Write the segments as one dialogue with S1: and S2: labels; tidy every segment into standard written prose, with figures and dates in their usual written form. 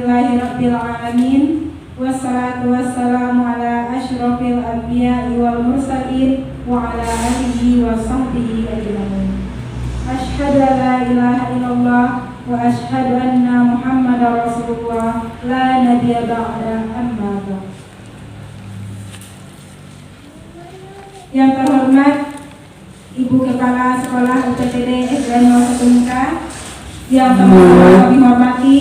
S1: Alhamdulillahirabbil alamin. Wassalatu wassalamu ala asyrofil anbiya'i wal mursalin wa ala alihi wa sahbihi ajma'in. Asyhadu an la ilaha illallah wa asyhadu anna Muhammadar Rasulullah la nabiyya ba'da amma ba'd. Yang terhormat Ibu Kepala Sekolah UPTD SDN 01 Muka, yang kami hormati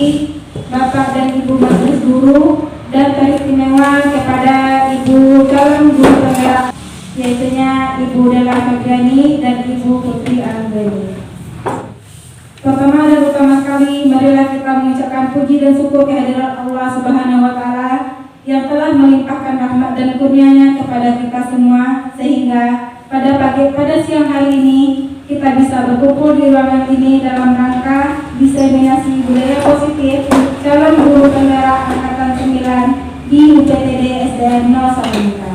S1: Bapak dan Ibu Majelis Guru, dan teristimewa kepada Ibu calon guru penggerak, yaitunya Ibu Della Febriani dan Ibu Putri Anggreni. Pertama dan utama sekali, marilah kita mengucapkan puji dan syukur kehadirat Allah Subhanahu wa Ta'ala yang telah melimpahkan rahmat dan kurnia-Nya kepada kita semua, sehingga pada siang hari ini kita bisa berkumpul di ruangan ini dalam rangka diseminasi budaya positif calon guru penggerak angkatan 9 di UPTD SDN 01 Muka.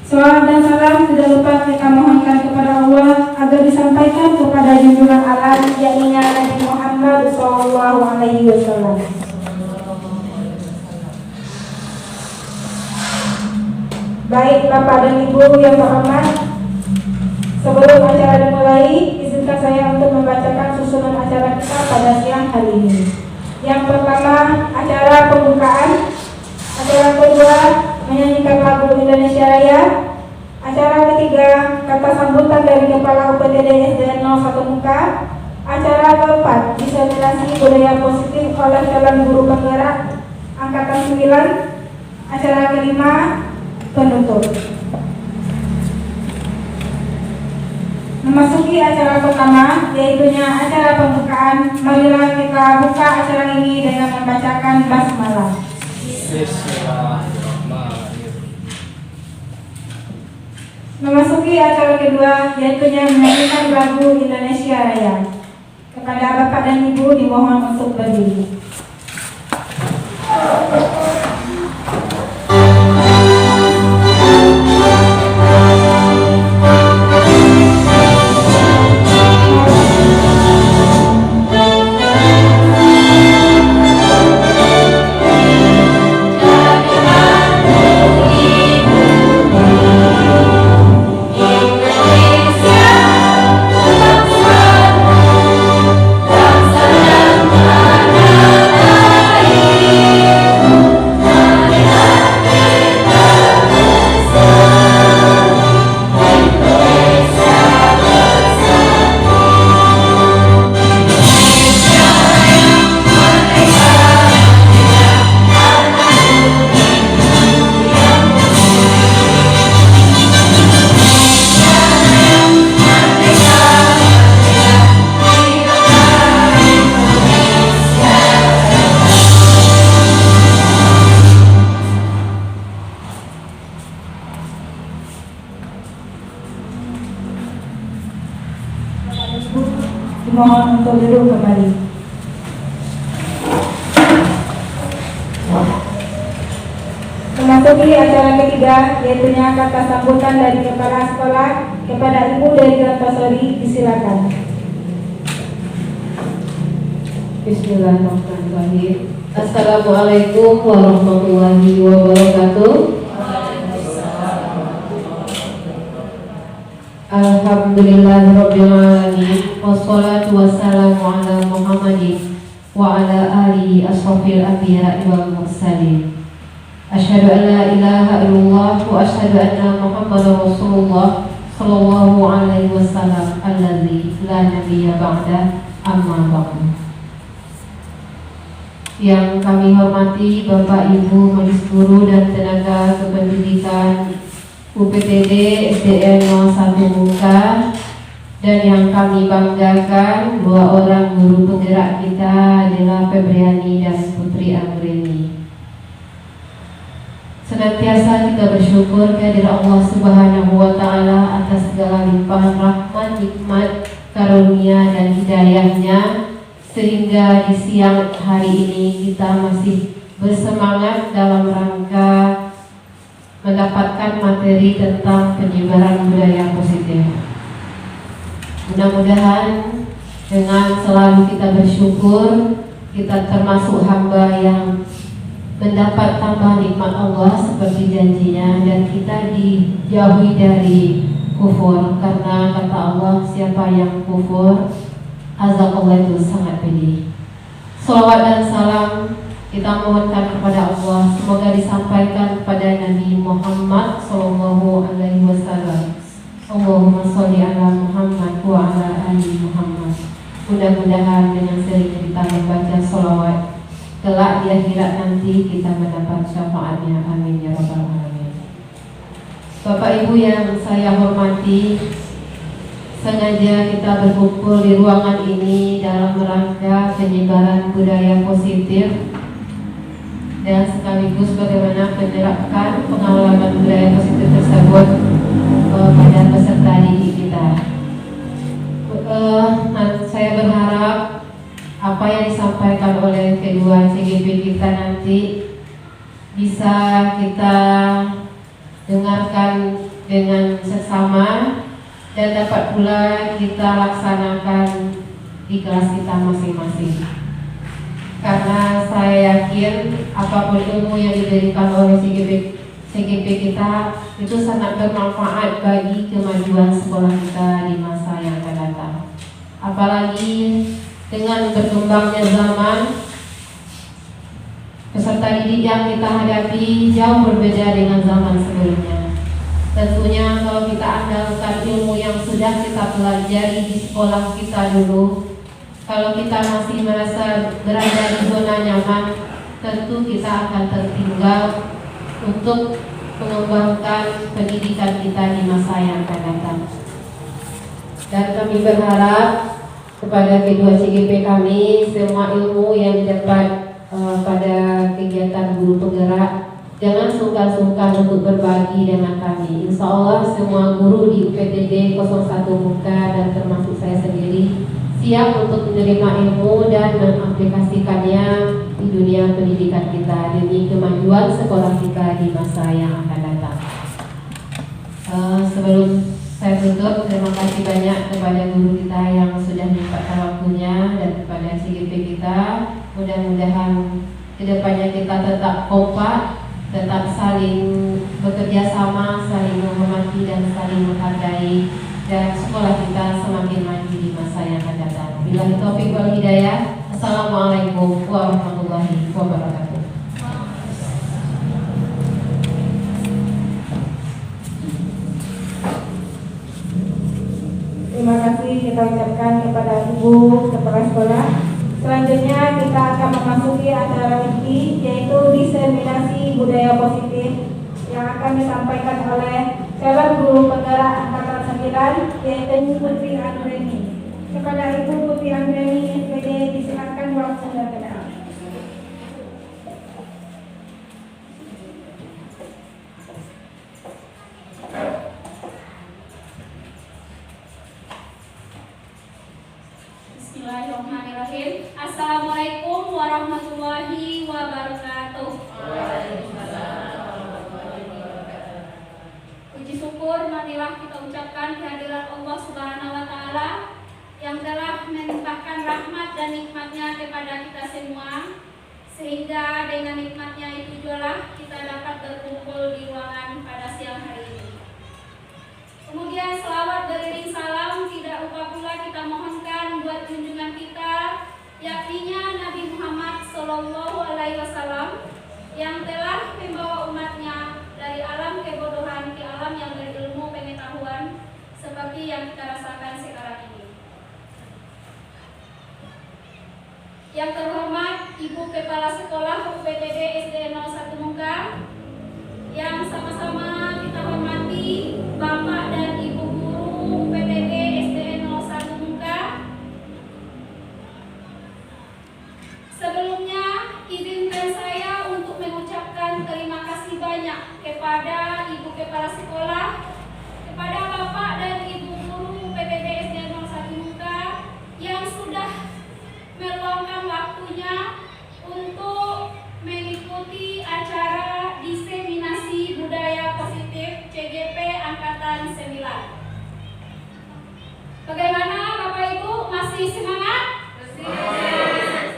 S1: Salawat dan salam tidak lupa kita mohonkan kepada Allah agar disampaikan kepada junjungan alam, yakni Nabi Muhammad SAW. Baik Bapak dan Ibu yang terhormat, sebelum acara dimulai, izinkan saya untuk membacakan susunan acara kita pada siang hari ini. Yang pertama, acara pembukaan. Acara kedua, menyanyikan lagu Indonesia Raya. Acara ketiga, kata sambutan dari Kepala UPTD SDN 01 Muka. Acara keempat, diseminasi budaya positif oleh calon guru penggerak angkatan 9. Acara kelima, penutup. Memasuki acara pertama, yaitunya acara pembukaan. Marilah kita buka acara ini dengan membacakan basmalah. Memasuki acara kedua, yaitunya menyanyikan lagu Indonesia Raya. Kepada Bapak dan Ibu dimohon untuk berdiri. Mohon untuk duduk kembali. Memasuki acara ketiga, yaitunya kata sambutan dari Kepala Sekolah kepada Ibu Dewi Gantosori, disilakan.
S2: Bismillahirrahmanirrahim. Assalamualaikum warahmatullahi wabarakatuh. Alhamdulillahirabbil alamin. Wassalatu wassalamu ala Muhammadin wa ala alihi ashrafil anbiya'i wal mursalin. Asyhadu an la ilaha illallah wa asyhadu anna Muhammadar Rasulullah sallallahu alaihi wasallam allazi la nabiyya ba'da amma ba'du. Yang kami hormati Bapak Ibu Majelis Guru dan tenaga kependidikan UPTD SDN 01 Muka, dan yang kami banggakan dua orang guru penggerak kita, Della Febriani dan Putri Anggreni. Senantiasa kita bersyukur kehadirat Allah Subhanahu wa Ta'ala atas segala limpahan rahmat, nikmat, karunia dan hidayahnya, sehingga di siang hari ini kita masih bersemangat dalam rangka mendapatkan materi tentang penyebaran budaya positif. Mudah-mudahan dengan selalu kita bersyukur, kita termasuk hamba yang mendapat tambah nikmat Allah seperti janjinya, dan kita dijauhi dari kufur, karena kata Allah, siapa yang kufur azab Allah itu sangat pedih. Salawat dan salam kita mohonkan kepada Allah, semoga disampaikan kepada Nabi Muhammad SAW. Allahumma sholli ala Muhammad wa ala ali Muhammad. Mudah-mudahan dengan seringnya kita membaca salawat, kelak di akhirat nanti kita mendapat syafaatnya. Amin ya rabbal alamin. Bapak Ibu yang saya hormati, sengaja kita berkumpul di ruangan ini dalam rangka penyebaran budaya positif dan sekaligus bagaimana menerapkan pengalaman budaya positif tersebut pada peserta didik kita. Saya berharap apa yang disampaikan oleh kedua CGP kita nanti bisa kita dengarkan dengan seksama dan dapat pula kita laksanakan di kelas kita masing-masing. Karena saya yakin apapun ilmu yang diberikan oleh CGP kita itu sangat bermanfaat bagi kemajuan sekolah kita di masa yang akan datang. Apalagi dengan berkembangnya zaman, peserta didik yang kita hadapi jauh berbeda dengan zaman sebelumnya. Tentunya kalau kita andalkan ilmu yang sudah kita pelajari di sekolah kita dulu, kalau kita masih merasa berada di zona nyaman, tentu kita akan tertinggal untuk mengembangkan pendidikan kita di masa yang akan datang. Dan kami berharap kepada kedua CGP kami, semua ilmu yang didapat pada kegiatan guru penggerak, jangan sungkan-sungkan untuk berbagi dengan kami. Insya Allah semua guru di UPTD 01 Muka dan termasuk saya sendiri siap untuk menerima ilmu dan mengaplikasikannya di dunia pendidikan kita demi kemajuan sekolah kita di masa yang akan datang. Sebelum saya tutup, terima kasih banyak kepada guru kita yang sudah menyempatkan waktunya dan kepada CGP kita. Mudah-mudahan kedepannya kita tetap kompak, tetap saling bekerja sama, saling menghormati dan saling menghargai, dan sekolah kita semakin maju di masa yang akan datang. Billahi taufiq wal hidayah. Assalamualaikum warahmatullahi wabarakatuh.
S1: Terima kasih kita ucapkan kepada Ibu Kepala Sekolah. Selanjutnya kita akan memasuki acara inti, yaitu diseminasi budaya positif yang akan disampaikan oleh calon guru penggerak angkatan 9, yaitu Putri Anggreni. Kepada Ibu Putri Anggreni SPD disilakan waktu dan kenal.
S3: Bismillahirrahmanirrahim. Assalamualaikum warahmatullahi wabarakatuh. Puji syukur marilah kita ucapkan kehadiran Allah Subhanahu wa Ta'ala yang telah melimpahkan rahmat dan nikmatnya kepada kita semua, sehingga dengan nikmatnya itu jualah kita dapat berkumpul di ruangan pada siang hari ini. Kemudian selawat beriring salam tidak lupa pula kita mohonkan buat junjungan kita, yakninya Nabi Muhammad SAW yang telah membawa umatnya dari alam kebodohan ke alam yang berilmu pengetahuan seperti yang kita rasakan sekarang ini. Yang terhormat Ibu Kepala Sekolah UPTD SD 01 Muka, yang sama-sama kita hormati Bapak dan Ibu Guru UPTD SD 01 Muka. Sebelumnya izinkan saya untuk mengucapkan terima kasih banyak kepada Ibu Kepala Sekolah, kepada Bapak dan Ibu Guru UPTD SD 01 Muka yang sudah meluangkan waktunya untuk mengikuti acara diseminasi budaya positif CGP Angkatan 9. Bagaimana Bapak Ibu, masih semangat? Semangat.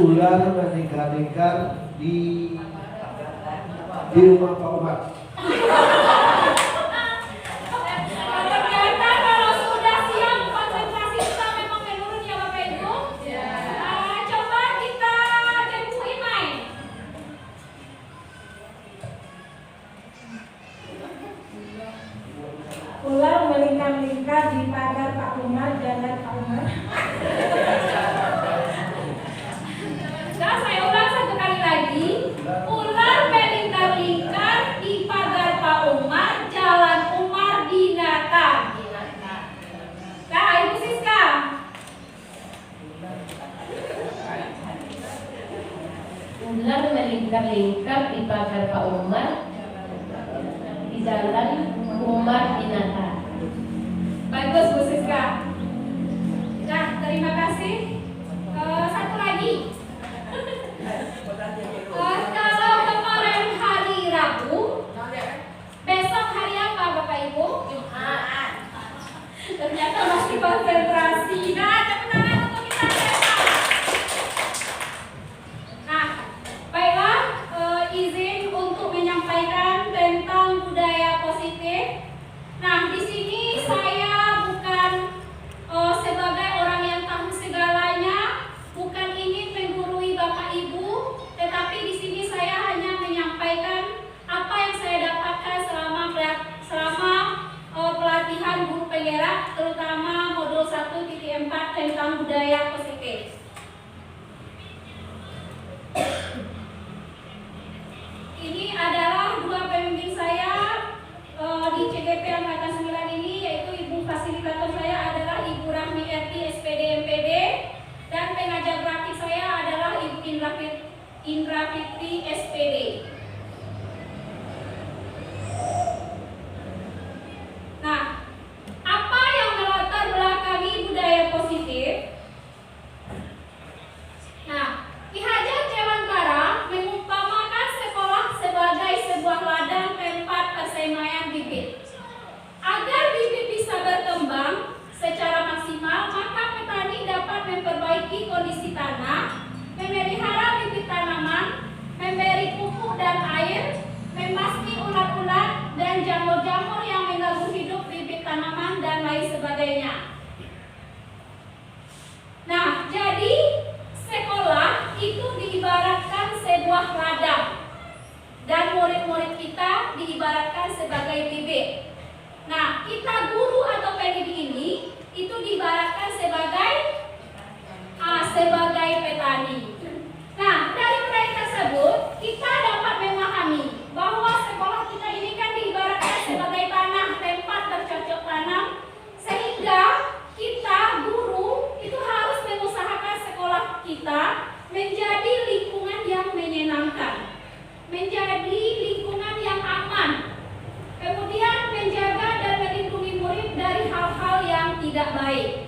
S4: ular meninggal-ninggal di rumah Pak Umar.
S3: Ternyata kalau sudah siap konsentrasi kita memang menurun ya Bapak Ibu. Coba kita tempuhin main.
S1: Ular melingkar-lingkar di pagar Pak Umar, jalan Pak Umar.
S3: Nah, saya ulang satu kali lagi. Ular melingkar-lingkar di pagar Pak Umar, jalan Umar Dinata. Nah, Ibu Siska.
S2: Ular melingkar-lingkar di pagar Pak Umar di jalan Umar Dinata.
S3: Bagus Bu Siska. Nah, terima kasih. Satu lagi. Kalau kemarin hari Rabu, besok hari apa Bapak Ibu? Jumat. Ternyata masih konsentrasi. Nah, tepuk tangan untuk kita semua. Nah, baiklah, izin untuk menyampaikan tentang budaya positif. Nah, di sini saya bukan sebagai orang yang tahu segalanya, bukan ingin menggurui Bapak Ibu, tetapi di sini saya hanya menyampaikan apa yang saya dapatkan selama pelatihan guru penggerak, terutama modul 1.4 tentang budaya positif. Ini adalah dua pembimbing saya di CGP Angkatan 9 ini, yaitu Ibu fasilitator saya adalah Ibu Rahmi RT SPD MPD, dan pengajar praktik saya adalah Ibu Indra Fitri SPD. Nah, apa yang melatar belakangi budaya positif? Nah, Ki Hajar Dewantara mengumpamakan sekolah sebagai sebuah ladang tempat persemaian bibit. Agar bibit bisa berkembang secara maksimal, maka petani dapat memperbaiki kondisi tanah, memelihara bibit tanaman, memberi pupuk dan air, membasmi ulat-ulat dan jamur-jamur yang mengganggu hidup bibit tanaman dan lain sebagainya. Nah, jadi sekolah itu diibaratkan sebuah ladang dan murid-murid kita diibaratkan sebagai bibit. Nah, kita guru atau pendidik ini itu diibaratkan sebagai petani. Nah, dari proyek tersebut kita dapat memahami bahwa sekolah kita ini kan diibaratkan sebagai tanah tempat bercocok tanam, sehingga kita guru itu harus mengusahakan sekolah kita menjadi lingkungan yang menyenangkan, menjadi lingkungan yang aman, kemudian menjaga dan melindungi murid dari hal-hal yang tidak baik.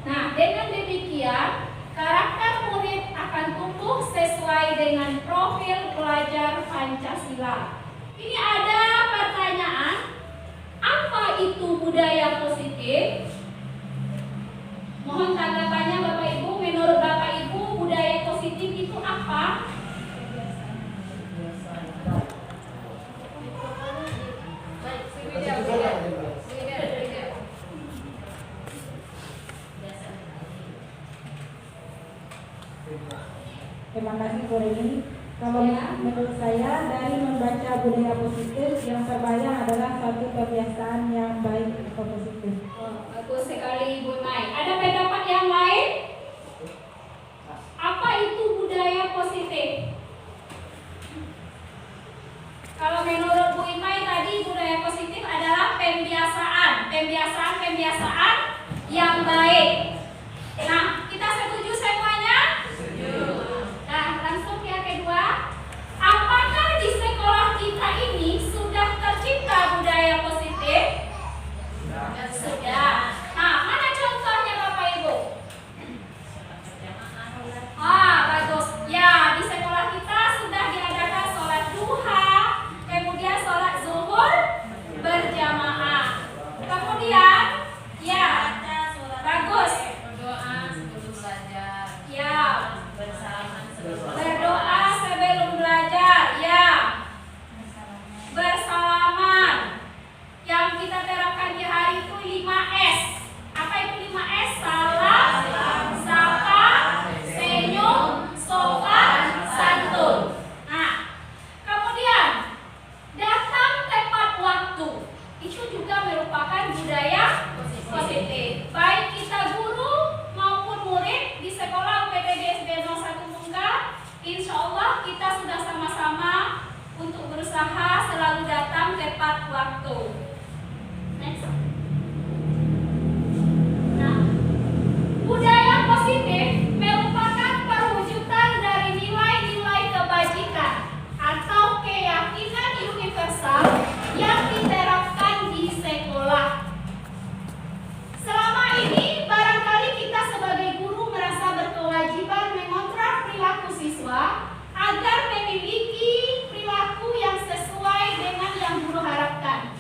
S3: Nah, dengan demikian karakter murid akan tumbuh sesuai dengan profil pelajar Pancasila. Ini ada pertanyaan, apa itu budaya positif? Mohon tanggapannya Bapak Ibu. Menurut Bapak Ibu, budaya positif itu apa?
S1: Terima kasih Bu Reni. Kalau menurut saya, dari membaca budaya positif, yang terbayang adalah satu kebiasaan yang baik atau positif.
S3: Bagus sekali Ibu Mai. Ada pendapat yang lain? Apa itu budaya positif? Kalau menurut Bu Imai tadi, budaya positif adalah pembiasaan yang baik. Nah, kita setuju semuanya? Nah, langsung yang kedua, apakah di sekolah kita ini sudah tercipta budaya positif? Sudah. Nah, mana contohnya Bapak Ibu? Bagus. Ya, di sekolah kita sudah diadakan sholat duha, kemudian sholat zuhur berjamaah. Kemudian, ya, bagus. berusaha selalu datang tepat waktu. Next. Nah, budaya positif merupakan perwujudan dari nilai-nilai kebajikan atau keyakinan universal yang diterapkan di sekolah. Selama ini, barangkali kita sebagai guru merasa berkewajiban mengontrol perilaku siswa agar memiliki perilaku yang sesuai dengan yang guru harapkan.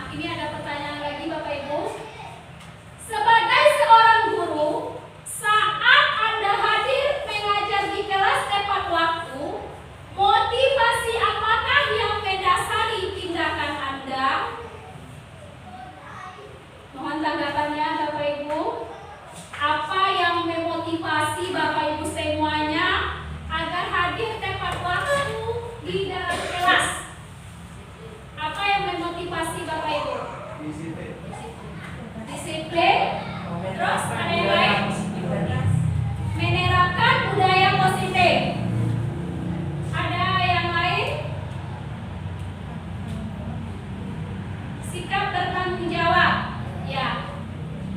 S3: Nah, ini ada pertanyaan lagi Bapak Ibu. Sebagai seorang guru, saat Anda hadir mengajar di kelas tepat waktu, motivasi apakah yang mendasari tindakan Anda? Mohon tanggapannya Bapak Ibu. Apa yang memotivasi Bapak Ibu semuanya agar hadir tepat waktu di dalam kelas? Apa yang memotivasi Bapak Ibu? Disiplin. Terus ada yang lain? Menerapkan budaya positif. Ada yang lain? Sikap bertanggung jawab. Ya.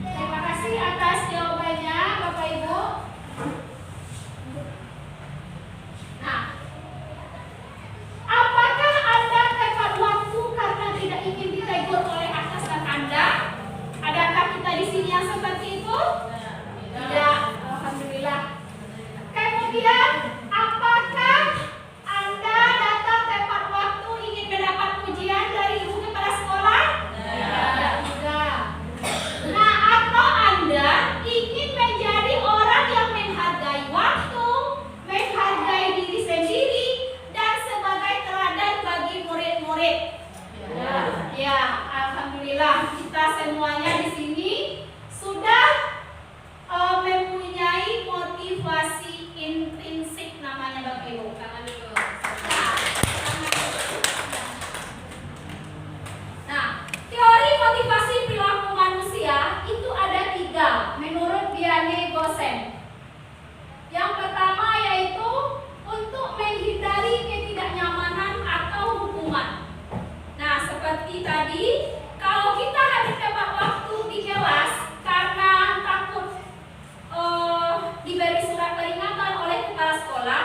S3: Terima kasih atas jawabannya Bapak Ibu. Nah, apakah Anda tepat waktu karena tidak ingin ditegur oleh atasan Anda? Adakah kita di sini yang seperti itu? Tidak, alhamdulillah. Kemudian, apakah Anda datang tepat waktu ingin mendapat pujian dari ibu kepala sekolah? Tidak juga. Nah, atau Anda ingin menjadi orang yang menghargai waktu, menghargai diri sendiri, dan sebagai teladan bagi murid-murid? Ya, alhamdulillah kita semuanya di sini sudah mempunyai motivasi intrinsik namanya Bapak Ibu. Nah, teori motivasi perilaku manusia itu ada 3 menurut Vianney Gosen. Yang pertama yaitu untuk menghindari ketidaknyamanan atau hukuman. Nah, seperti tadi, kalau kita hadir tepat waktu di kelas karena takut diberi surat peringatan oleh kepala sekolah,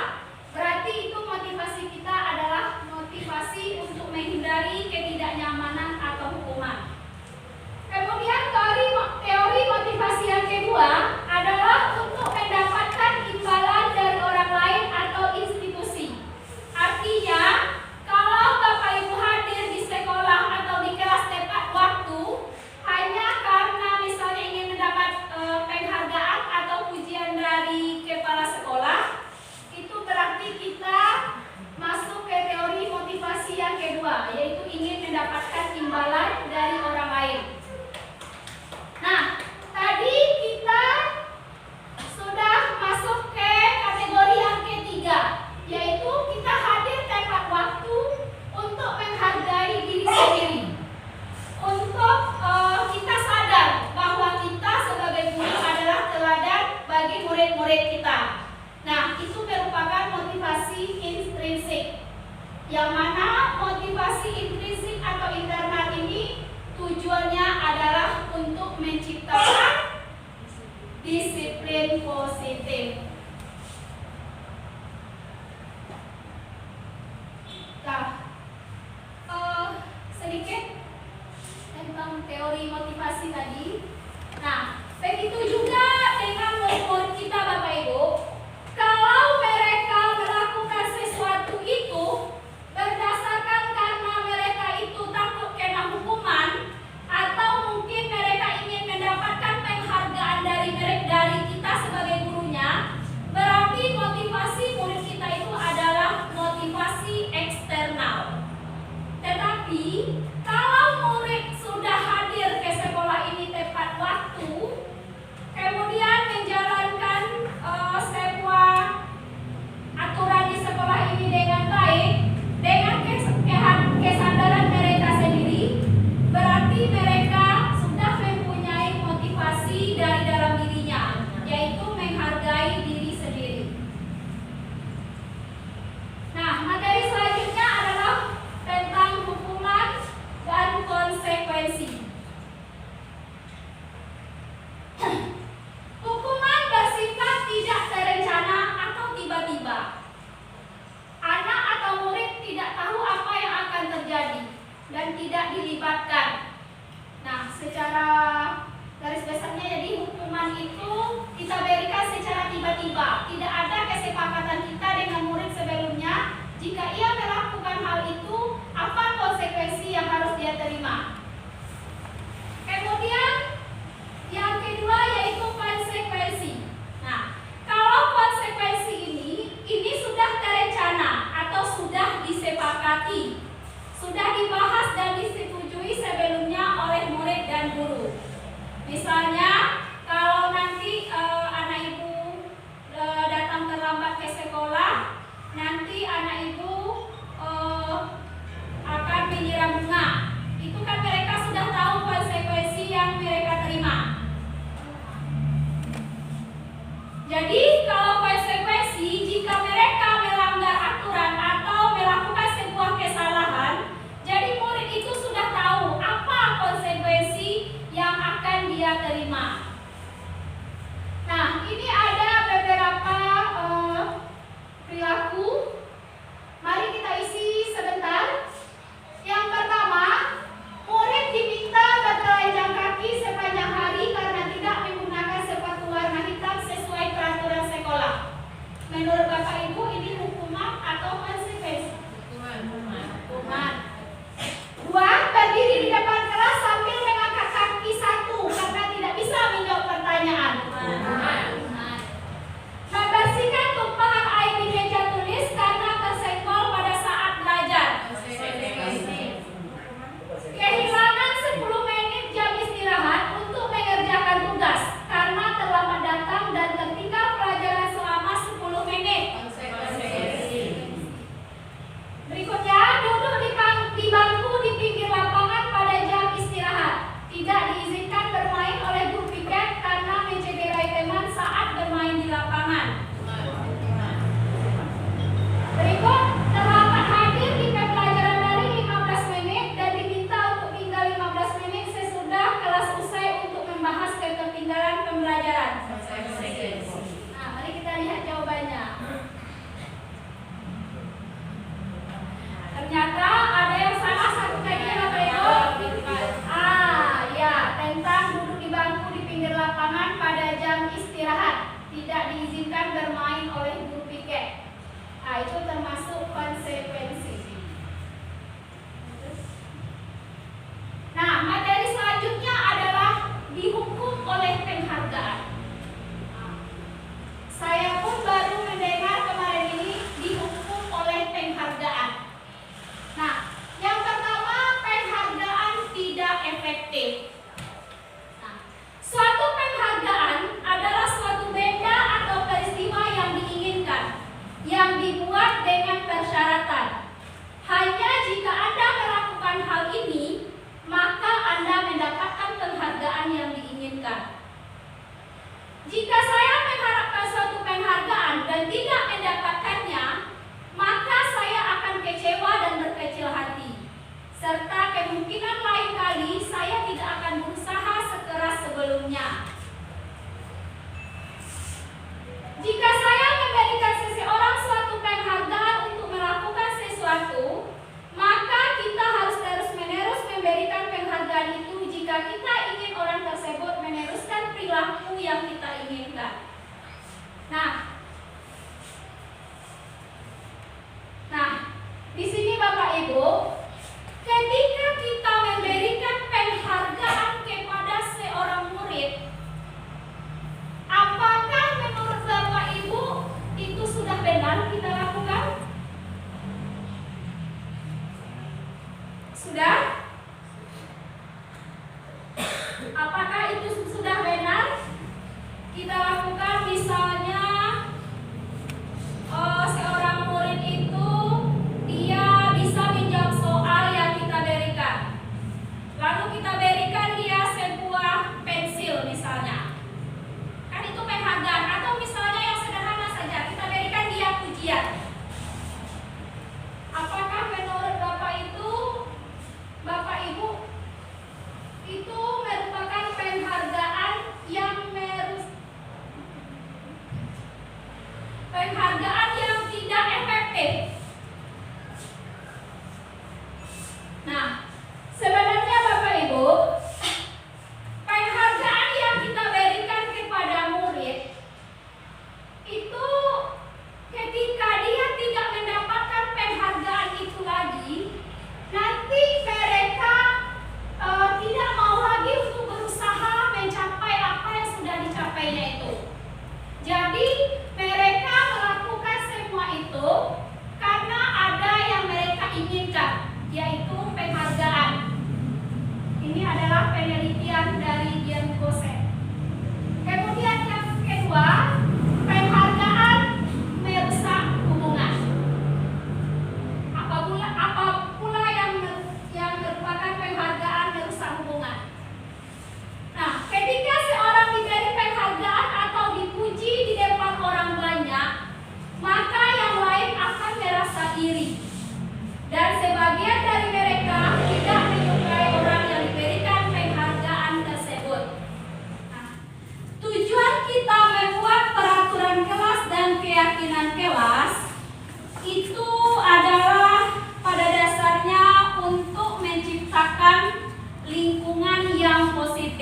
S3: berarti itu motivasi kita adalah motivasi untuk menghindari ketidaknyamanan atau hukuman. Kemudian teori motivasi yang kedua adalah untuk mendapatkan imbalan dari orang lain atau institusi. Artinya, kalau Bapak Ibu hadir di sekolah atau di kelas tepat waktu hanya karena misalnya ingin mendapat penghargaan atau pujian dari kepala sekolah, itu berarti kita masuk ke teori motivasi yang kedua, yaitu ingin mendapatkan imbalan dari orang lain. Nah, tadi kita sudah masuk ke kategori yang ketiga, yaitu kita hadir tepat waktu untuk menghargai diri sendiri. Untuk kita sadar bahwa kita sebagai guru adalah teladan bagi murid-murid kita. Nah, itu merupakan motivasi intrinsik. Yang mana motivasi intrinsik atau internal ini tujuannya adalah untuk menciptakan disiplin positif. Nah, sedikit tentang teori motivasi tadi. Nah, begitu juga dengan murid-murid kita Bapak Ibu. Kalau mereka melakukan sesuatu itu berdasarkan karena mereka itu takut kena hukuman, atau mungkin mereka ingin mendapatkan penghargaan dari kita sebagai gurunya, berarti motivasi murid kita itu adalah motivasi eksternal. Tetapi kalau murid sudah hadir ke sekolah ini tepat waktu, kemudian menjalankan sebuah aturan di sekolah ini dengan baik, dengan kesadaran mereka sendiri, berarti mereka sudah mempunyai motivasi dari dalam dirinya, yaitu menghargai diri sendiri. Nah, materi selanjutnya adalah tentang hukuman dan konsekuensi. Hukuman bersifat tidak terencana atau tiba-tiba. Anak atau murid tidak tahu apa yang akan terjadi dan tidak dilibatkan. Nah, secara garis besarnya jadi hukuman itu kita berikan secara tiba-tiba. Tidak ada kesepakatan kita dengan murid sebelumnya. Jika ia melakukan hal itu, apa konsekuensi yang harus dia terima? Misalnya kalau nanti anak ibu datang terlambat ke sekolah, nanti anak ibu akan menyiram bunga. Itu kan mereka sudah tahu konsekuensi yang mereka terima. Jadi kalau konsekuensi jika mereka melanggar aturan atau melakukan sebuah kesalahan, jadi murid itu sudah tahu apa konsekuensi yang akan dia terima. Nah, ini ada beberapa perilaku. Mari kita isi sebentar. Yang pertama, murid diminta bertelanjang kaki sepanjang hari karena tidak menggunakan sepatu warna hitam sesuai peraturan sekolah. Menurut Bapak Ibu ini hukuman atau konsekuensi? Hukuman. 2. Berdiri di depan kelas sambil mengangkat kaki 1 karena tidak bisa menjawab pertanyaan. Membersihkan tumpahan air di meja tulis karena tersenggol pada saat belajar. Kehilangan 10 menit jam istirahat untuk mengerjakan tugas karena terlambat datang dan tertinggal pelajaran selama 10 menit. Berikutnya, duduk di bangku di pinggir lapangan pada jam istirahat. Tidak diizinkan bermain oleh grup piket karena mencederai teman saat bermain di lapangan. Berikut, terlambat hadir di pembelajaran daring 15 menit dan diminta untuk tinggal 15 menit sesudah kelas usai untuk membahas ketertinggalan pembelajaran. Nah, mari kita lihat jawabannya. Ternyata ada yang salah satu tadi ya Bapak Ibu. Ya, tentang duduk di bangku di pinggir lapangan pada jam istirahat. Tidak diizinkan bermain oleh guru piket. Itu termasuk konsekuensi. Nah, materi selanjutnya adalah dihukum oleh penghargaan. Saya pun baru mendengar kemarin ini dihukum oleh penghargaan. Nah, yang pertama, penghargaan tidak efektif. Nah, suatu penghargaan adalah suatu benda atau peristiwa yang diinginkan, yang dibuat dengan persyaratan. Hanya jika Anda melakukan hal ini, maka Anda mendapatkan penghargaan yang diinginkan. Jika saya mengharapkan suatu penghargaan dan tidak mendapatkannya, maka saya akan kecewa dan berkecil hati. Serta kemungkinan lain kali saya tidak akan berusaha sekeras sebelumnya. Jika saya memberikan seseorang suatu penghargaan untuk melakukan sesuatu, maka kita harus terus-menerus memberikan penghargaan itu jika kita ingin orang tersebut meneruskan perilaku yang kita inginkan. Nah, di sini Bapak Ibu, ketika kita memberikan penghargaan kepada seorang murid, apakah menurut Bapak Ibu itu sudah benar kita lakukan? Sudah? Apakah itu sudah benar kita lakukan? Misalnya seorang murid itu dia bisa menjawab soal yang kita berikan, lalu kita berikan dia sebuah pensil misalnya, kan itu penghargaan. Atau misalnya yang sederhana saja, kita berikan dia pujian. Apakah menurut Bapak Ibu itu merupakan penghargaan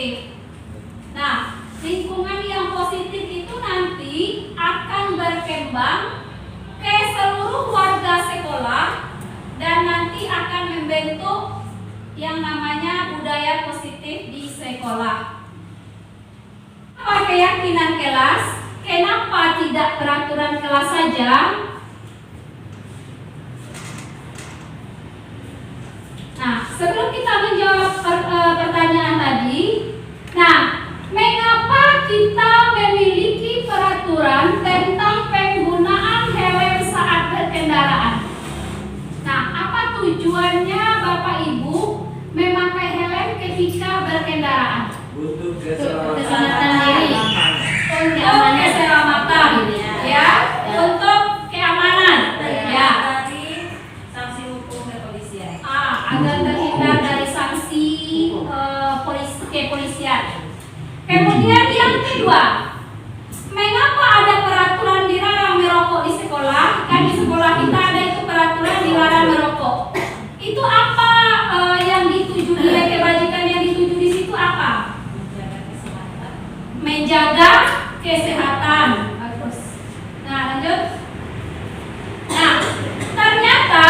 S3: positif. Nah, lingkungan yang positif itu nanti akan berkembang ke seluruh warga sekolah dan nanti akan membentuk yang namanya budaya positif di sekolah. Apa keyakinan kelas? Kenapa tidak peraturan kelas saja? Nah, sebelum kita menjawab pertanyaan tadi, nah, mengapa kita memiliki peraturan tentang penggunaan helm saat berkendaraan? Nah, apa tujuannya Bapak Ibu memakai helm ketika berkendaraan?
S4: Untuk
S3: Keselamatan diri, untuk keselamatan, ya, untuk keamanan, ya.
S5: Sanksi hukum kepolisian.
S3: Agar terhindar dari sanksi kepolisian. Kemudian yang kedua, mengapa ada peraturan dilarang merokok di sekolah? Kan di sekolah kita ada itu peraturan dilarang merokok. Itu apa yang dituju oleh kebajikan yang dituju di situ apa? Menjaga kesehatan. Bagus. Nah, lanjut. Nah, ternyata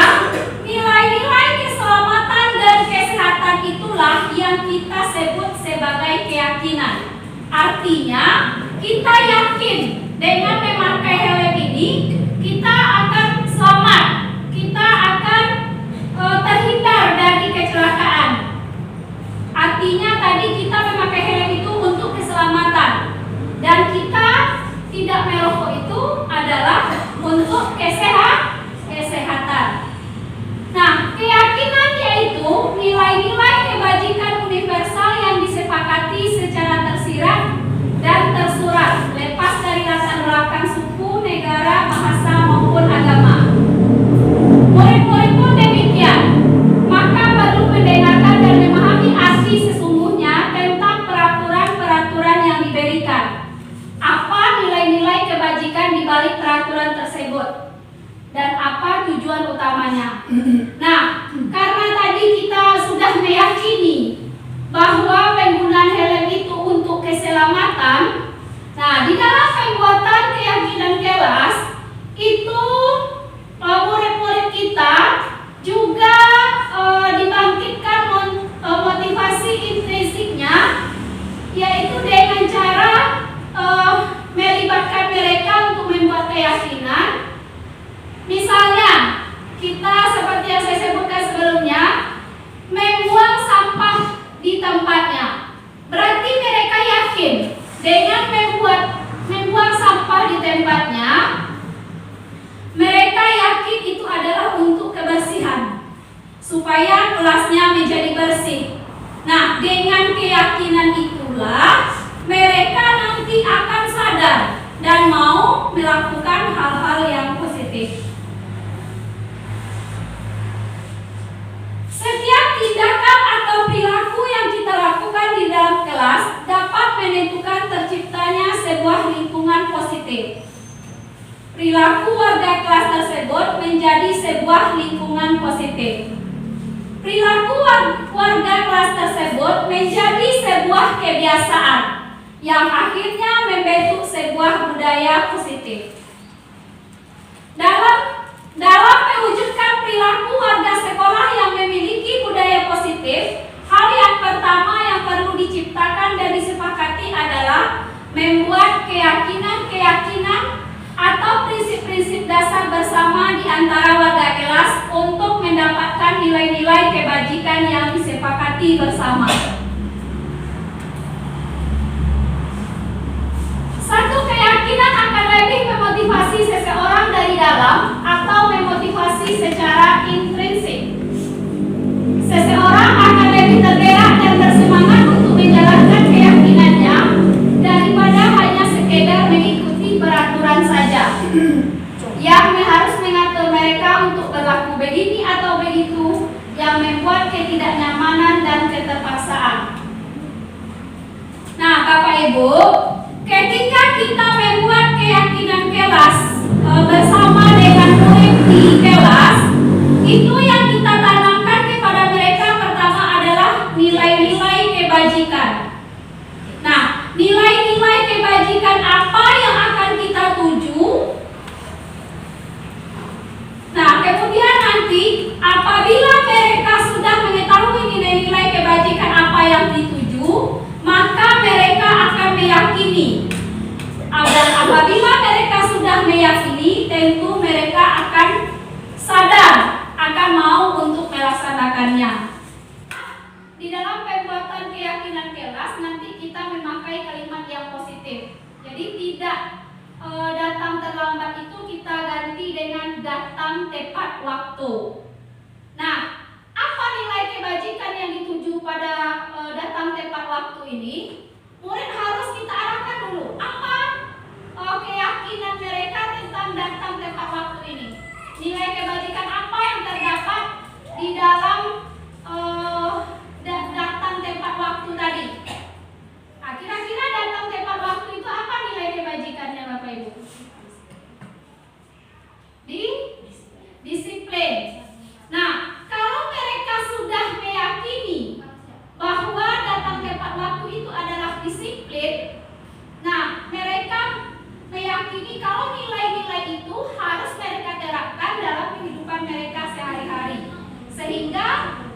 S3: nilai-nilai keselamatan dan kesehatan itulah yang kita sebut sebagai keyakinan. Artinya, kita yakin dengan memakai helm ini kita akan selamat, kita akan terhindar dari kecelakaan. Artinya tadi kita memakai helm itu untuk keselamatan dan kita tidak merokok itu adalah untuk kesehatan. Nah, keyakinan yaitu nilai-nilai kebajikan universal yang disepakati secara tersirat dan tersurat, lepas dari latar belakang suku, negara, bahasa maupun agama. Murid-murid pun demikian. Maka perlu mendengarkan dan memahami arti sesungguhnya tentang peraturan-peraturan yang diberikan. Apa nilai-nilai kebajikan di balik peraturan tersebut? Dan apa tujuan utamanya? Nah, karena tadi kita sudah meyakini bahwa penggunaan helm itu untuk keselamatan. Nah, di dalam pembuatan keyakinan kelas itu murid-murid kita juga dibangkitkan motivasi intrinsiknya, yaitu dengan cara melibatkan mereka untuk membuat keyakinan. Misalnya, kita seperti yang saya sebutkan sebelumnya, membuang sampah di tempatnya. Berarti mereka yakin dengan membuang sampah di tempatnya, mereka yakin itu adalah untuk kebersihan, supaya kelasnya menjadi bersih. Nah, dengan keyakinan itulah mereka nanti akan sadar dan mau melakukan hal-hal yang positif. Setiap tindakan atau perilaku yang kita lakukan di dalam kelas dapat menentukan terciptanya sebuah lingkungan positif. Perilaku warga kelas tersebut menjadi sebuah lingkungan positif. Perilaku warga kelas tersebut menjadi sebuah kebiasaan yang akhirnya membentuk sebuah budaya positif. Dalam mewujudkan perilaku warga sekolah yang memiliki budaya positif, hal yang pertama yang perlu diciptakan dan disepakati adalah membuat keyakinan-keyakinan atau prinsip-prinsip dasar bersama di antara warga kelas untuk mendapatkan nilai-nilai kebajikan yang disepakati bersama. Satu keyakinan akan lebih memotivasi seseorang dari dalam atau memotivasi secara intrinsik. Seseorang akan lebih tergerak dan bersemangat untuk menjalankan keyakinannya daripada hanya sekedar mengikuti peraturan saja yang harus mengatur mereka untuk berlaku begini atau begitu, yang membuat ketidaknyamanan dan keterpaksaan. Nah, Bapak Ibu, ketika kita membuat keyakinan kelas bersama dengan murid di kelas, itu yang kita tanamkan kepada mereka pertama adalah nilai-nilai kebajikan. kebajikan apa yang akan kita tuju. Nah, kemudian nanti apabila mereka sudah mengetahui nilai-nilai kebajikan apa yang dituju, maka mereka akan meyakini. Dan apabila mereka sudah meyakini, tentu mereka akan sadar, akan mau untuk melaksanakannya. Di dalam pembuatan keyakinan kelas nanti kita memakai kalimat yang positif. Jadi tidak datang terlambat itu kita ganti dengan datang tepat waktu. Nah, apa nilai kebajikan yang dituju pada datang tepat waktu ini? Murid harus kita arahkan dulu. Apa keyakinan mereka tentang datang tepat waktu ini? Nilai kebajikan apa yang terdapat di dalam datang tepat waktu tadi? Nah, kira-kira datang tepat waktu itu apa nilai kebajikannya Bapak Ibu? Disiplin. Nah, kalau mereka sudah meyakini bahwa datang tepat waktu itu adalah disiplin, nah mereka meyakini kalau nilai-nilai itu harus mereka terapkan dalam kehidupan mereka sehari-hari, sehingga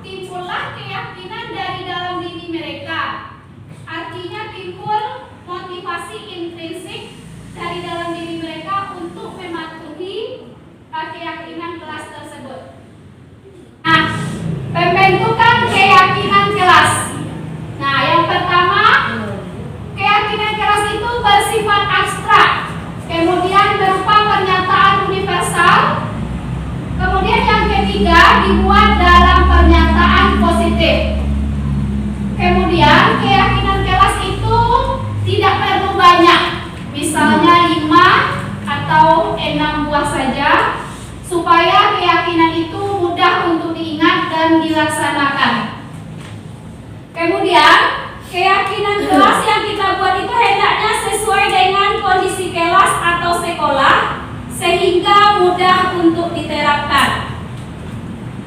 S3: timbullah keyakinan dari dalam diri mereka. Artinya timbul motivasi intrinsik dari dalam diri mereka untuk mematuhi keyakinan kelas tersebut. Nah, pembentukan keyakinan kelas. Nah, yang pertama, keyakinan kelas itu bersifat abstrak, kemudian berupa pernyataan universal. Kemudian yang ketiga, dibuat dalam pernyataan positif. Kemudian keyakinan kelas itu tidak perlu banyak, misalnya 5 atau 6 buah saja, supaya keyakinan itu mudah untuk diingat dan dilaksanakan. Kemudian keyakinan kelas yang kita buat itu hendaknya sesuai dengan kondisi kelas atau sekolah, sehingga mudah untuk diterapkan.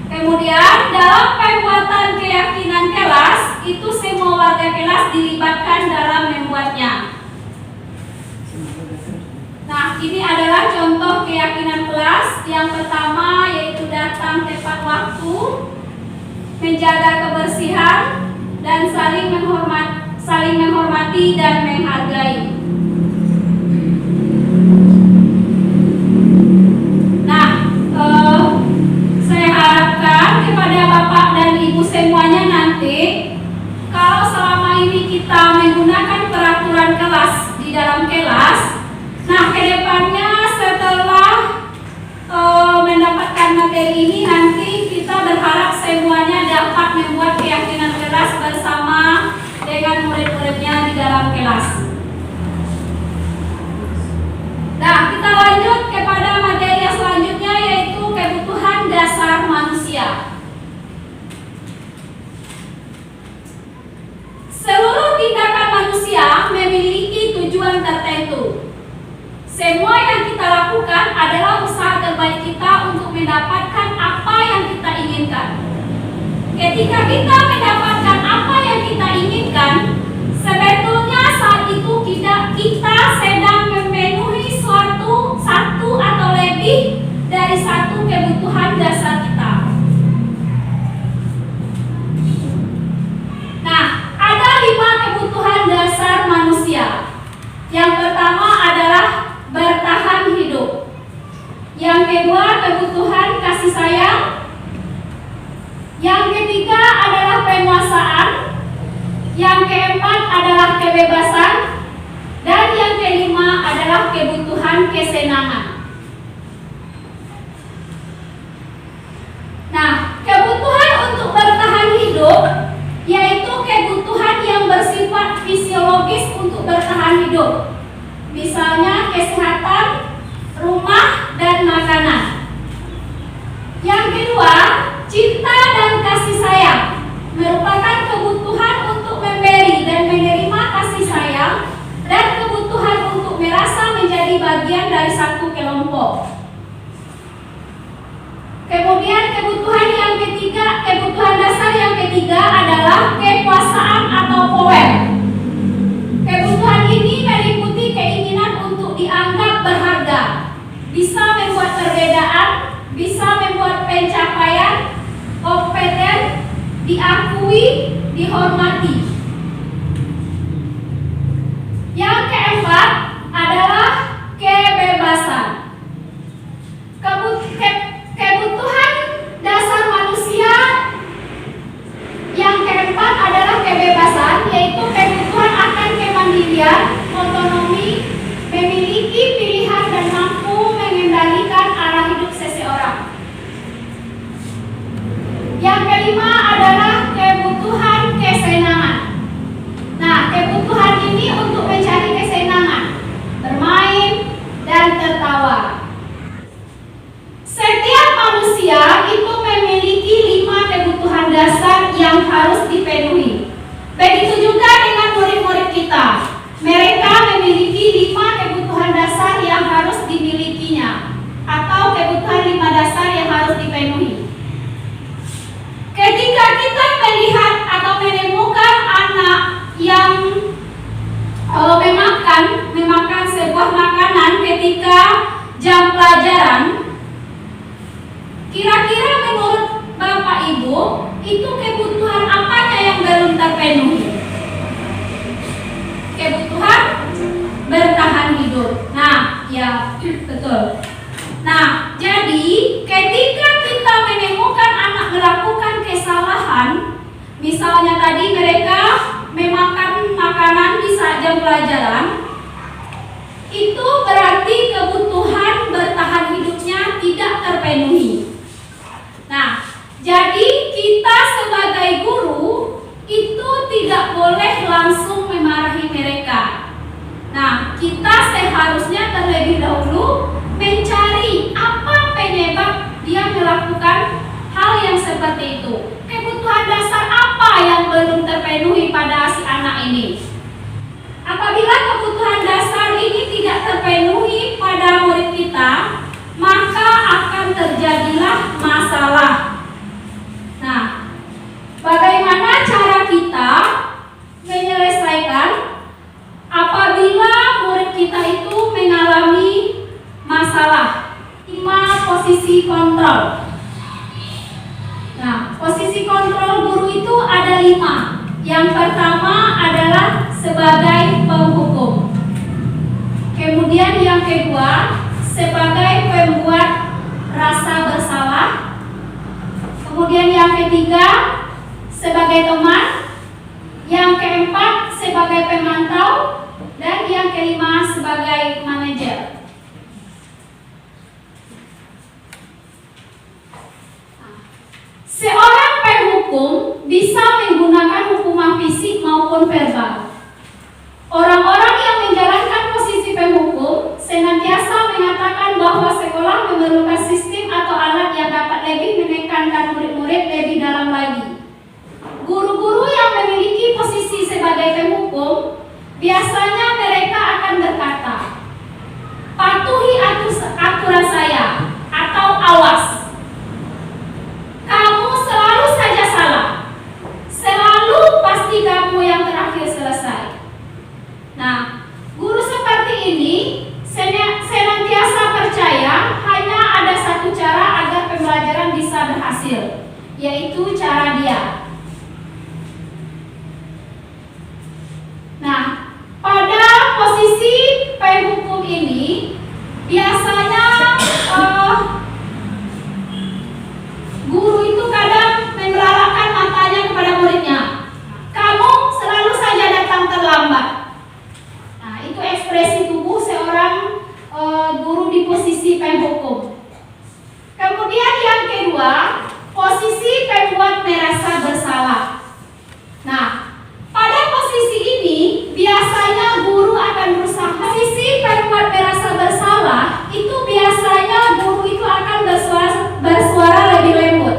S3: Kemudian dalam pembuatan keyakinan kelas itu semua warga kelas dilibatkan dalam membuatnya. Nah, ini adalah contoh keyakinan kelas. Yang pertama yaitu datang tepat waktu, menjaga kebersihan, dan saling menghormati dan menghargai. Nah, saya harapkan kepada Bapak dan Ibu semuanya nanti, kalau selama ini kita menggunakan peraturan kelas di dalam kelas, nah kedepannya setelah mendapatkan materi ini nanti kita berharap semuanya dapat membuat keyakinan kelas bersama dengan murid-muridnya di dalam kelas. Nah, kita lanjut kepada materi yang selanjutnya, yaitu kebutuhan dasar manusia. Seluruh tindakan manusia memiliki tujuan tertentu. Semua yang kita lakukan adalah usaha terbaik kita untuk mendapatkan apa yang kita inginkan. Ketika kita mendapatkan apa yang kita inginkan, sebetulnya saat itu kita sedang memenuhi satu atau lebih dari satu kebutuhan dasar kita. Nah, ada 5 kebutuhan dasar manusia. Yang pertama adalah bertahan hidup. Yang kedua, kebutuhan kasih sayang. Yang ketiga adalah penguasaan. Yang keempat adalah kebebasan. Dan yang kelima adalah kebutuhan kesenangan. Nah, kebutuhan untuk bertahan hidup yaitu kebutuhan yang bersifat fisiologis untuk bertahan hidup. Misalnya kesehatan, rumah, dan makanan. Yang kedua, cinta dan kasih sayang merupakan kebutuhan untuk memberi dan menerima kasih sayang, dan kebutuhan untuk merasa menjadi bagian dari satu kelompok. Kemudian kebutuhan dasar yang ketiga adalah kekuasaan atau power. Kebutuhan ini meliputi keinginan diketahui, dihormati. Yang keempat adalah kebebasan. Kebutuhan dasar manusia yang keempat adalah kebebasan, yaitu kebutuhan akan kemandirian, otonomi, memiliki pilihan dan mampu mengendalikan arah hidup seseorang. Yang kelima adalah kebutuhan kesenangan. Nah, kebutuhan ini untuk mencari kesenangan, bermain dan tertawa. Setiap manusia itu memiliki 5 kebutuhan dasar yang harus dipenuhi. Begitu juga dengan murid-murid kita. Mereka memiliki 5 kebutuhan dasar yang harus dimilikinya, atau kebutuhan 5 dasar yang harus dipenuhi. Ketika kita melihat atau menemukan anak yang memakan sebuah makanan ketika jam pelajaran, kira-kira menurut Bapak Ibu, itu kebutuhan apanya yang belum terpenuhi? Kebutuhan bertahan hidup. Nah, ya betul. Nah, jadi ketika kita menemukan anak melakukan kesalahan, misalnya tadi mereka memakan makanan di saat jam pelajaran, itu berarti kebutuhan bertahan hidupnya tidak terpenuhi. Nah, jadi kita sebagai guru itu tidak boleh langsung memarahi mereka. Nah, kita seharusnya terlebih dahulu mencari apa penyebab dia melakukan hal yang seperti itu. Kebutuhan dasar apa yang belum terpenuhi pada si anak ini? Apabila kebutuhan dasar ini tidak terpenuhi pada murid kita, maka akan terjadilah masalah. Nah, bagaimana cara kita menyelesaikan apabila murid kita itu mengalami masalah? 5 posisi kontrol. Nah, posisi kontrol guru itu ada 5. Yang pertama adalah sebagai penghukum. Kemudian yang kedua sebagai pembuat rasa bersalah. Kemudian yang ketiga sebagai teman. Yang keempat sebagai pemantau. Dan yang kelima sebagai manajer. Seorang penghukum bisa menggunakan hukuman fisik maupun verbal. Orang-orang yang menjalankan posisi penghukum senantiasa mengatakan bahwa sekolah memerlukan sistem atau alat yang dapat lebih menekankan murid-murid lebih dalam lagi. Guru-guru yang memiliki posisi sebagai penghukum, biasanya mereka akan berkata, "Patuhi aturan saya," atau "Awas. Kamu selalu saja salah. Selalu pasti kamu yang terakhir selesai." Nah, guru seperti ini senantiasa percaya hanya ada satu cara agar pembelajaran bisa berhasil, yaitu cara dia. Nah, pada posisi penghukum ini biasanya guru itu kadang memelalakan matanya kepada muridnya. "Kamu selalu saja datang terlambat." Nah, itu ekspresi tubuh seorang guru di posisi penghukum. Kemudian yang kedua, posisi pembuat merasa bersalah. Nah, pada posisi ini biasanya guru akan berusaha. Posisi pembuat merasa bersalah itu biasanya guru itu akan bersuara lebih lembut.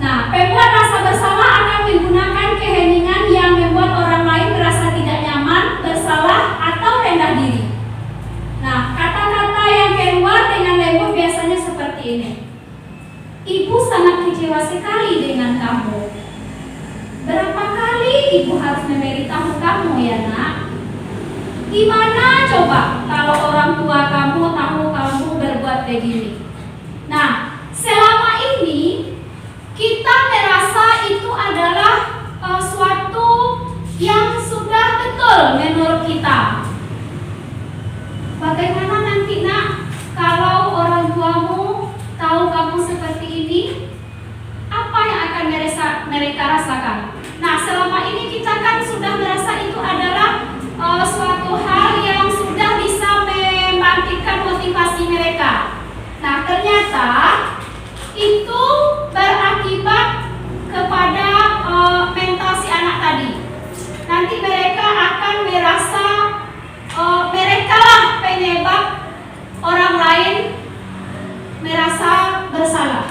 S3: Nah, pembuat rasa bersalah akan menggunakan keheningan yang membuat orang lain merasa tidak nyaman, bersalah, atau rendah diri. Nah, kata-kata yang keluar dengan lembut biasanya seperti ini. "Ibu sangat kecewa sekali dengan kamu. Berapa kali ibu harus memberitahu kamu ya nak? Gimana coba kalau orang tua kamu tahu kamu berbuat begini?" Nah, selama ini kita merasa itu adalah betul menurut kita. Bagaimana nanti nak kalau orang tuamu tahu kamu seperti ini? Apa yang akan mereka rasakan? Nah, selama ini kita kan sudah merasa itu adalah suatu hal yang sudah bisa membangkitkan motivasi mereka. Nah, ternyata itu berakibat kepada mental si anak tadi. Nanti mereka akan merasa mereka lah penyebab orang lain merasa bersalah.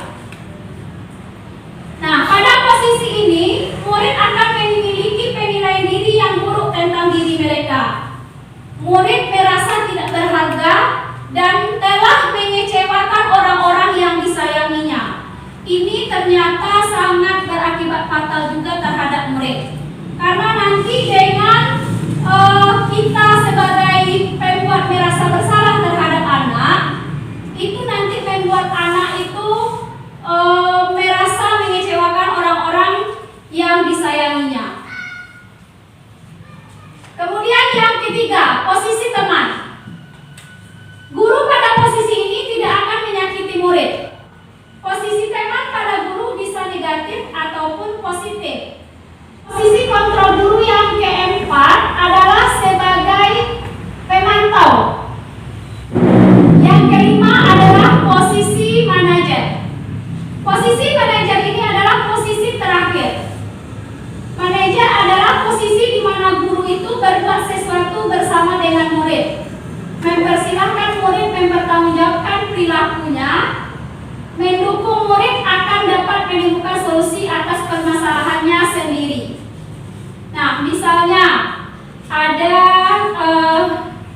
S3: Nah, pada posisi ini, murid akan memiliki penilaian diri yang buruk tentang diri mereka. Murid merasa tidak berharga dan telah mengecewakan orang-orang yang disayanginya. Ini ternyata sangat berakibat fatal juga terhadap murid. Karena nanti dengan kita sebagai pembuat merasa bersalah terhadap anak, itu nanti membuat anak itu merasa mengecewakan orang-orang yang disayanginya. Kemudian yang ketiga, posisi teman. Guru pada posisi ini tidak akan menyakiti murid. Posisi teman pada guru bisa negatif ataupun positif. Posisi kontrol guru yang keempat adalah sebagai pemantau. Yang kelima adalah posisi manajer. Posisi manajer ini adalah posisi terakhir. Manajer adalah posisi di mana guru itu berbuat sesuatu bersama dengan murid, mempersilahkan murid mempertanggungjawabkan perilakunya, mendukung murid akan dapat menemukan solusi atas permasalahannya sendiri. Nah, misalnya ada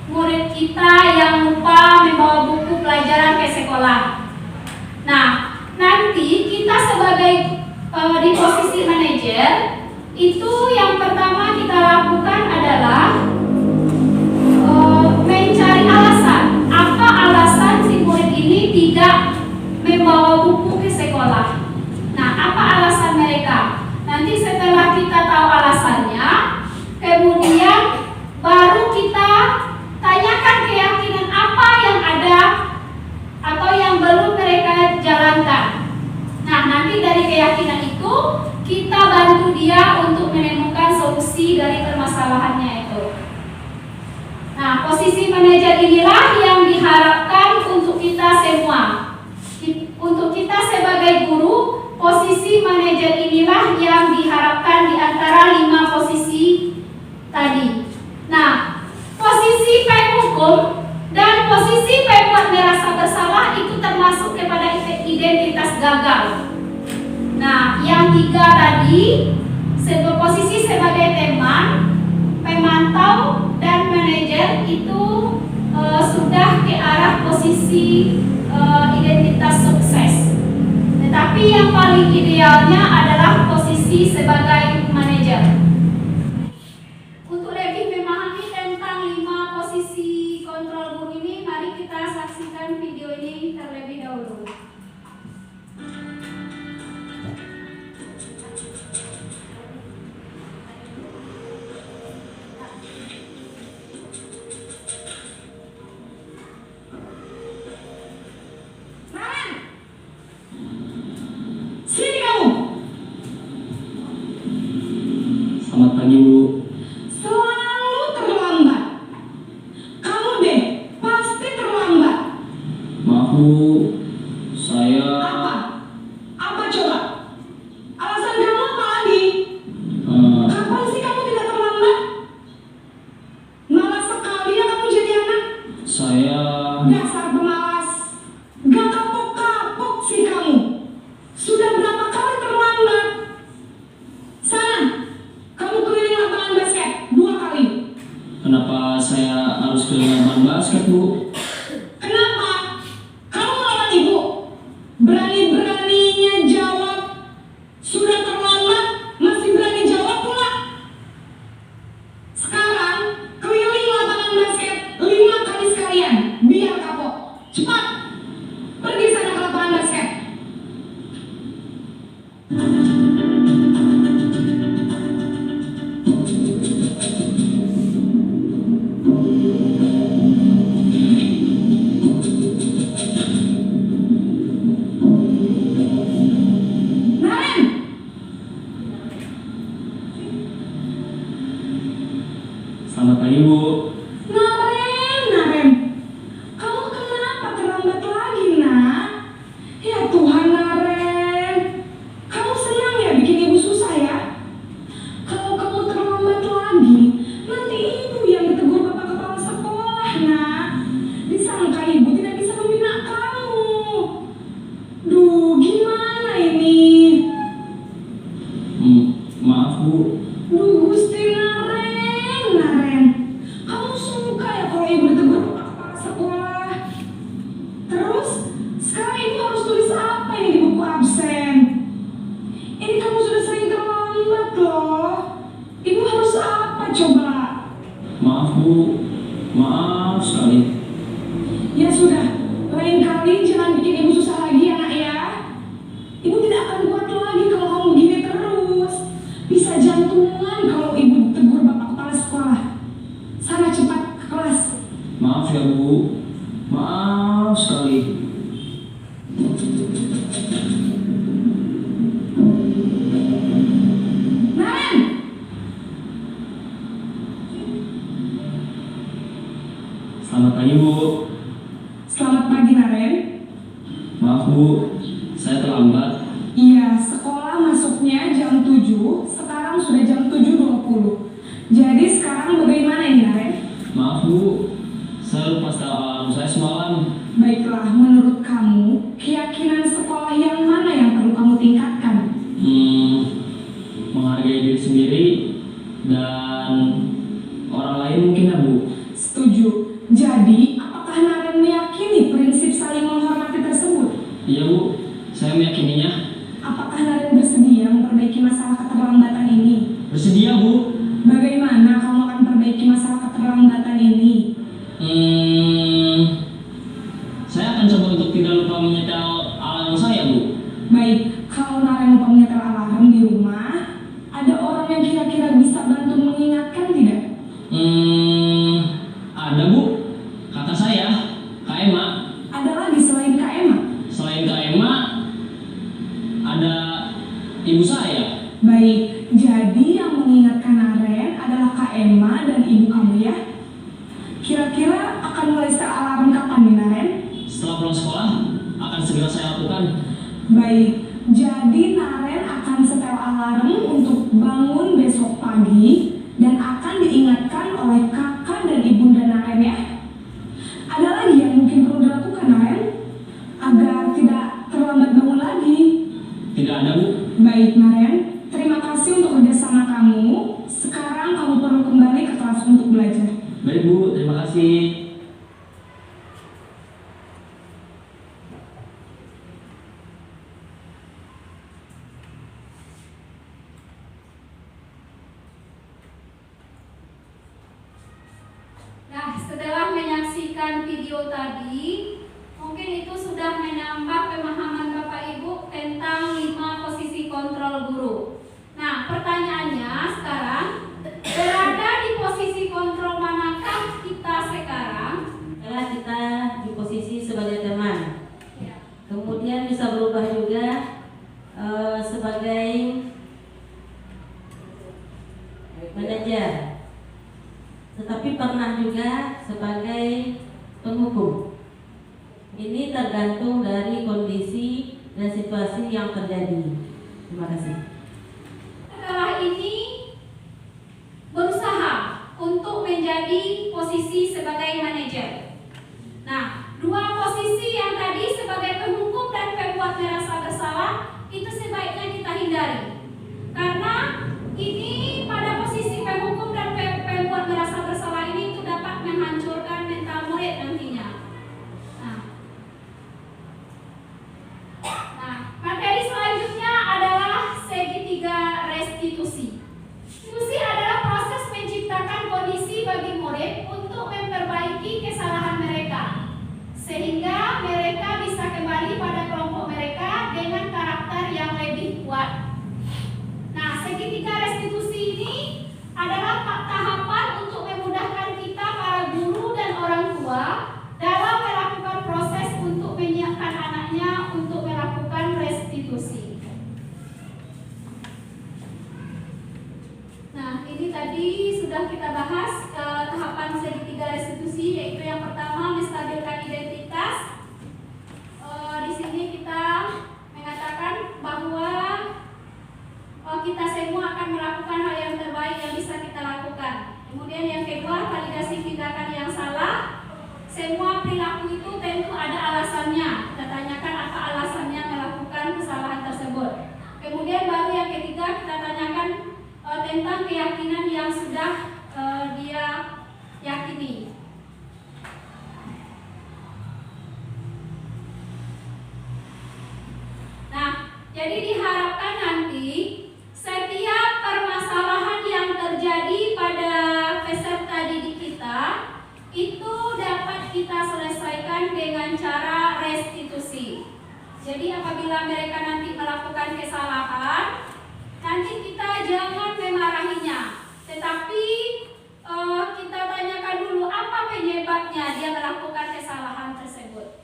S3: murid kita yang lupa membawa buku pelajaran ke sekolah. Nah, nanti kita sebagai di posisi manajer itu yang pertama kita lakukan adalah mencari alasan. Apa alasan si murid ini tidak membawa buku ke sekolah? Nah, apa alasan mereka? Nanti setelah kita tahu alasannya, kemudian baru kita tanyakan keyakinan apa yang ada atau yang belum mereka jalankan. Nah, nanti dari keyakinan itu kita bantu dia untuk menemukan solusi dari permasalahannya itu. Nah, posisi manajer inilah yang diharapkan untuk kita semua. Untuk kita sebagai guru, posisi manajer inilah yang diharapkan di antara 5 posisi tadi. Nah, posisi penghukum dan posisi pembuat merasa bersalah itu termasuk kepada identitas gagal. Nah, yang 3 tadi, posisi sebagai teman, pemantau, dan manajer itu sudah ke arah posisi identitas sukses. Tetapi yang paling idealnya adalah posisi sebagai manajer. Untuk lebih memahami tentang 5 posisi kontrol guru ini, mari kita saksikan video ini terlebih dahulu.
S6: Selamat pagi, Bu.
S7: Selalu terlambat. Kamu deh pasti terlambat.
S6: Maaf, Bu. Saya...
S7: Apa? Apa coba? Alasan kamu apa lagi? Kapan sih kamu tidak terlambat? Malas sekali ya kamu jadi anak.
S6: Saya...
S7: Dasar pemalas. Gak kapok-kapok sih kamu. Sudah berapa kali terlambat? Sana, kamu keliling lapangan basket 2 kali.
S6: Kenapa saya harus ke lapangan basket, Bu?
S7: Kenapa? Kamu melawan ibu. Berani-beraninya jawab. Sudah terlambat, masih berani jawab pula. Sekarang, keliling lapangan basket 5 kali sekalian. Biar kapok. Cepat. Pergi sana ke lapangan basket.
S6: Selamat pagi, Bu.
S7: Naren, kamu kenapa terlambat lagi, nak? Ya Tuhan, Naren, kamu senang ya bikin ibu susah ya? Kalau kamu terlambat lagi, nanti ibu yang ditegur bapak kepala sekolah, nak. Disangka ibu tidak bisa membina kamu. Duh, gimana ini?
S6: Maaf, Bu.
S7: Duh, Gusti Naren, kamu suka ya kalau ibu ditegur bapak kepala sekolah? Terus, sekarang ibu harus tulis apa ini di buku absen? Ini kamu sudah sering terlambat loh. Ibu harus apa coba?
S6: Maaf, Bu. Maaf sekali.
S7: Ya sudah, lain kali jangan bikin ibu susah lagi ya, nak ya. Ibu tidak akan kuat lagi kalau kamu begini terus. Bisa jantungan kalau ibu ditegur bapak kepala sekolah. Sana cepat ke kelas.
S6: Maaf ya, Bu. Maaf sekali.
S7: Naren,
S6: Selamat pagi, Bu.
S7: selamat pagi Naren.
S6: Maaf, Bu. Saya terlambat.
S7: Iya, sekolah masuknya jam 7, sekarang sudah jam 7.20. Jadi sekarang bagaimana ini Naren?
S6: Maaf, Bu. Saya lupa setel alarm saya semalam.
S7: Baiklah, menurut kamu, keyakinan sekolah yang mana yang perlu kamu tingkatkan?
S6: Menghargai diri sendiri dan orang lain mungkin ya, Bu.
S7: Setuju. Jadi, apakah Naren meyakini prinsip saling menghormati tersebut?
S6: Iya, Bu. Saya meyakininya.
S7: Apakah Naren bersedia memperbaiki masalah keterlambatan ini?
S6: Bersedia, Bu.
S7: Bagaimana kamu akan perbaiki masalah keterlambatan ini?
S6: Saya akan coba untuk tidak lupa menyetel alarm saya, Bu.
S7: Baik, kalau Naren lupa menyetel alarm di rumah, ada orang yang kira-kira bisa bantu mengingatkan tidak?
S6: Ada, Bu. Kata saya, Kak Emma.
S7: Ada lagi selain Kak Emma?
S6: Selain Kak Emma, ada ibu saya.
S7: Baik, jadi yang mengingatkan Naren adalah Kak Emma dan ibu kamu ya? Kira-kira akan mulai setel alarm kapan nih Naren?
S6: Setelah pulang sekolah, akan segera saya lakukan.
S7: Baik, jadi Naren akan setel alarm untuk bangun besok pagi dan akan diingatkan oleh kakak dan ibunda Naren ya. Ada lagi yang mungkin perlu dilakukan Naren agar tidak terlambat bangun lagi?
S6: Tidak ada, Bu.
S7: Baik Naren, terima kasih untuk kerjasama kamu. Sekarang kamu perlu kembali ke kelas untuk belajar.
S6: Baik, Bu. Terima kasih.
S3: Nah, setelah menyaksikan video tadi, mungkin itu sudah menambah pemahaman Bapak Ibu tentang 5 posisi kontrol guru. Nah, pertanyaannya sekarang, berada di posisi kontrol manakah kita sekarang?
S5: Adalah kita di posisi sebagai teman.
S3: Ya.
S5: Kemudian bisa berubah juga sebagai manajer. Tetapi pernah juga sebagai penghukum. Ini tergantung dari kondisi dan situasi yang terjadi. Terima kasih.
S3: Setelah ini berusaha untuk menjadi posisi sebagai manajer. Nah, 2 posisi yang tadi sebagai penghukum dan pembuat merasa bersalah itu sebaiknya kita hindari. Karena ini pada posisi penghukum dan pembuat merasa bersalah ini itu dapat menghancurkan mental murid nantinya. Nah, materi selanjutnya adalah segitiga restitusi. Restitusi adalah proses menciptakan kondisi bagi murid untuk memperbaiki ini tadi sudah kita bahas tahapan segitiga restitusi, yaitu yang pertama menstabilkan identitas. Di sini kita mengatakan bahwa kita semua akan melakukan hal yang terbaik yang bisa kita lakukan. Kemudian yang kedua, validasi tindakan yang salah. Semua perilaku itu tentu ada alasannya. Kita tanyakan apa alasannya melakukan kesalahan tersebut. Kemudian baru yang ketiga kita tanyakan tentang keyakinan yang sudah dia yakini. Nah, jadi diharapkan nanti setiap permasalahan yang terjadi pada peserta didik kita itu dapat kita selesaikan dengan cara restitusi. Jadi apabila mereka nanti melakukan kesalahan, nanti kita jangan memarahinya, tetapi kita tanyakan dulu apa penyebabnya dia melakukan kesalahan tersebut.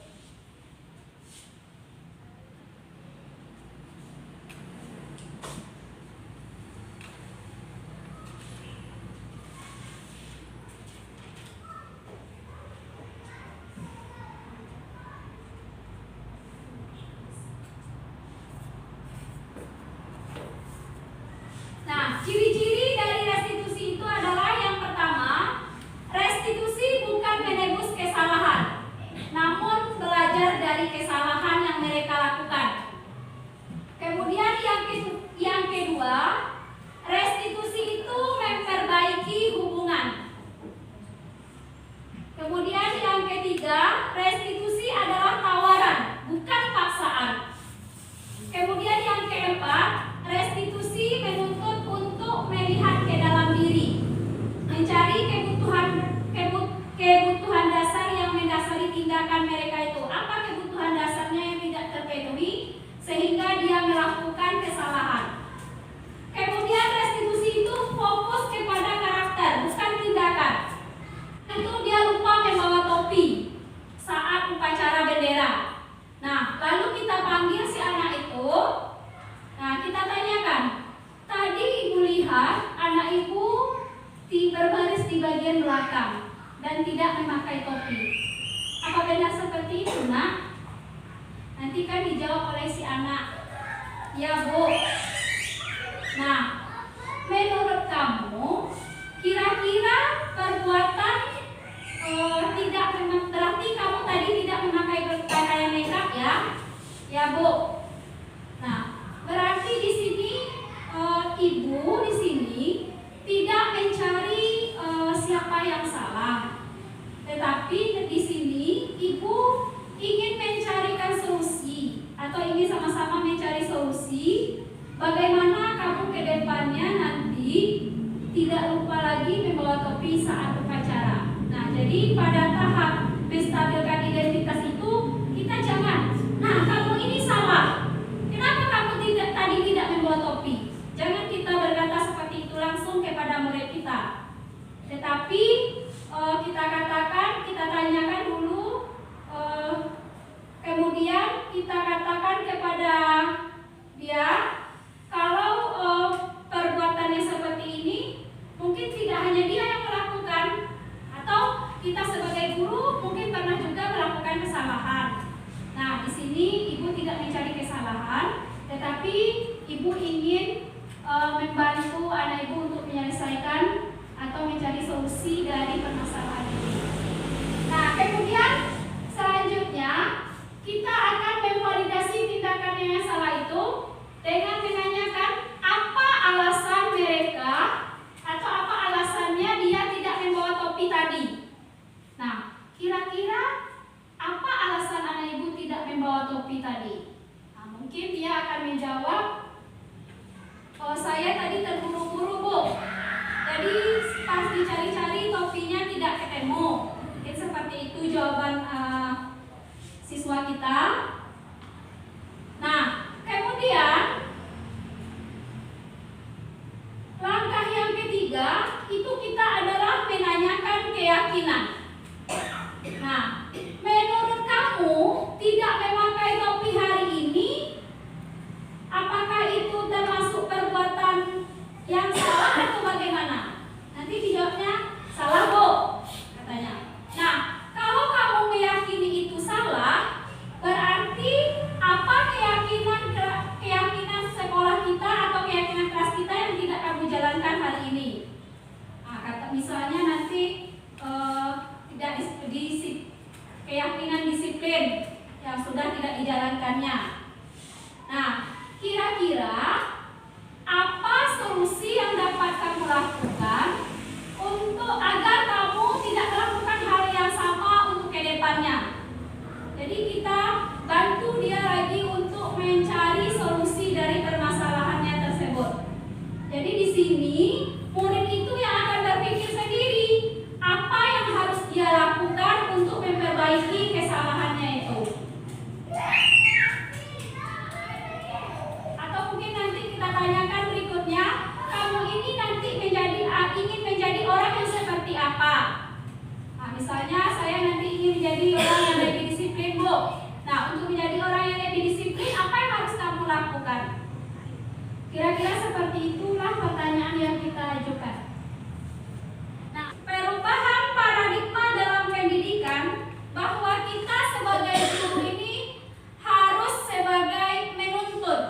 S3: Nah, ciri-ciri dari restitusi itu adalah yang pertama, restitusi bukan menebus kesalahan, namun belajar dari kesalahan yang mereka lakukan. Kemudian yang kedua, restitusi itu memperbaiki hubungan. Kemudian yang ketiga, restitusi adalah tawaran, bukan paksaan. Kemudian yang keempat, restitusi menuntut untuk melihat ke dalam diri, mencari kebutuhan dasar yang mendasari tindakan mereka itu. Apa kebutuhan dasarnya yang tidak terpenuhi sehingga dia melakukan kesalahan. Kemudian restitusi itu fokus kepada karakter, bukan tindakan. Tentu dia lupa membawa topi saat upacara bendera. Nah, lalu kita panggil si anak itu. Nah, kita tanyakan, tadi ibu lihat anak ibu berbaris di bagian belakang dan tidak memakai topi. Apa benar seperti itu, nak? Nanti kan dijawab oleh si anak, ya bu. Nah, menurut kamu, kira-kira perbuatan tidak berarti kamu tadi tidak memakai pakaian makeup ya? Ya bu. Nah, berarti di sini ibu di sini tidak mencari siapa yang salah, tetapi di sini ibu ingin mencarikan solusi atau ingin sama-sama mencari solusi bagaimana kamu ke depannya nanti tidak lupa lagi membawa topi saat upacara. Nah, jadi pada tahap menstabilkan identitas itu kita jangan, nah kamu ini salah. Kenapa kamu tadi tidak membawa topi? Jangan kita berkata seperti itu langsung kepada murid kita. Tetapi kita katakan, kita tanyakan dulu, kemudian kita katakan kepada dia, kalau perbuatannya seperti ini, mungkin tidak hanya dia yang melakukan, atau kita sebagai guru mungkin pernah juga melakukan kesalahan. Nah, di sini ibu tidak mencari kesalahan, tetapi ibu ingin membantu anak ibu untuk menyelesaikan atau mencari solusi dari permasalahan ini. Nah, kemudian selanjutnya kita akan memvalidasi tindakan yang salah itu dengan menanyakan apa alasan mereka atau apa alasannya dia tidak membawa topi tadi. Nah, kira-kira apa alasan anak ibu tidak membawa topi tadi? Nah, mungkin dia akan menjawab, saya tadi terburu-buru bu, jadi pas dicari-cari topinya tidak ketemu. Mungkin seperti itu jawaban siswa kita. Nah, kemudian langkah yang ketiga itu kita adalah menanyakan keyakinan. Nah, menurut kamu tidak memakai topi hari ini, apakah itu termasuk perbuatan yang salah atau bagaimana? misalnya nanti tidak keyakinan disiplin yang sudah tidak dijalankannya. Nah, kira-kira apa solusi yang dapat kamu lakukan untuk agar kamu tidak melakukan hal yang sama untuk kedepannya? Jadi kita bantu dia lagi untuk mencari solusi dari permasalahannya tersebut. Jadi di sini murid itu yang akan berpikir sendiri apa yang harus dia lakukan untuk memperbaiki kesalahannya itu. Atau mungkin nanti kita tanyakan berikutnya, kamu ini nanti ingin menjadi orang yang seperti apa? Nah, misalnya saya nanti ingin menjadi orang yang lebih disiplin, Bu. Nah, untuk menjadi orang yang lebih disiplin, apa yang harus kamu lakukan? Kira-kira seperti itulah pertanyaan yang kita ajukan. Nah, perubahan paradigma dalam pendidikan bahwa kita sebagai guru ini harus sebagai menuntun.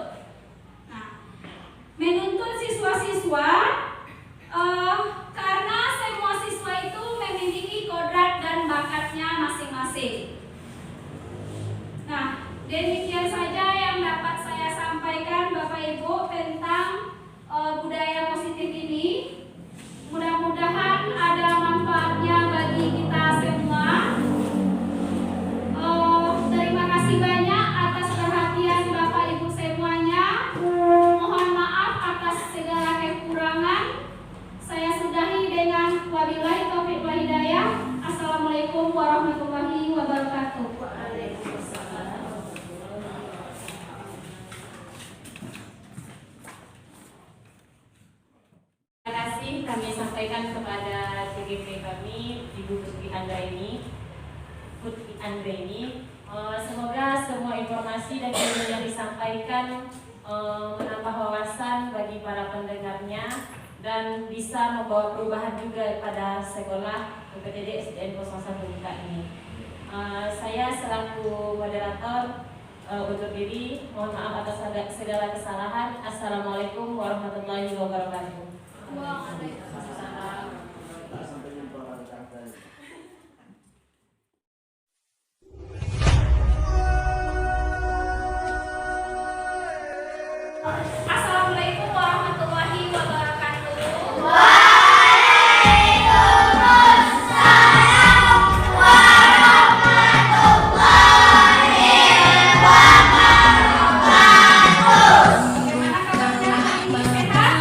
S3: Nah, menuntun siswa-siswa karena semua siswa itu memiliki kodrat dan bakatnya masing-masing. Nah, demikian saja yang dapat saya sampaikan Bapak Ibu tentang budaya positif ini. Mudah-mudahan ada manfaatnya bagi kita semua. Terima kasih banyak atas perhatian Bapak Ibu semuanya. Mohon maaf atas segala kekurangan. Saya sudahi dengan wabillahi taufiq wal hidayah. Assalamualaikum warahmatullahi wabarakatuh.
S8: Terima kasih kami sampaikan kepada CGP kami, Ibu Putri Anggraini. Semoga semua informasi dan ilmu yang disampaikan menambah wawasan bagi para pendengarnya dan bisa membawa perubahan juga pada sekolah PTD SDN 01 Buka ini. Saya selaku moderator undur diri, mohon maaf atas segala kesalahan. Assalamualaikum warahmatullahi wabarakatuh.
S3: Waalaikumsalam. Assalamualaikum warahmatullahi wabarakatuh. Bagaimana kabarnya hari ini? Sehat?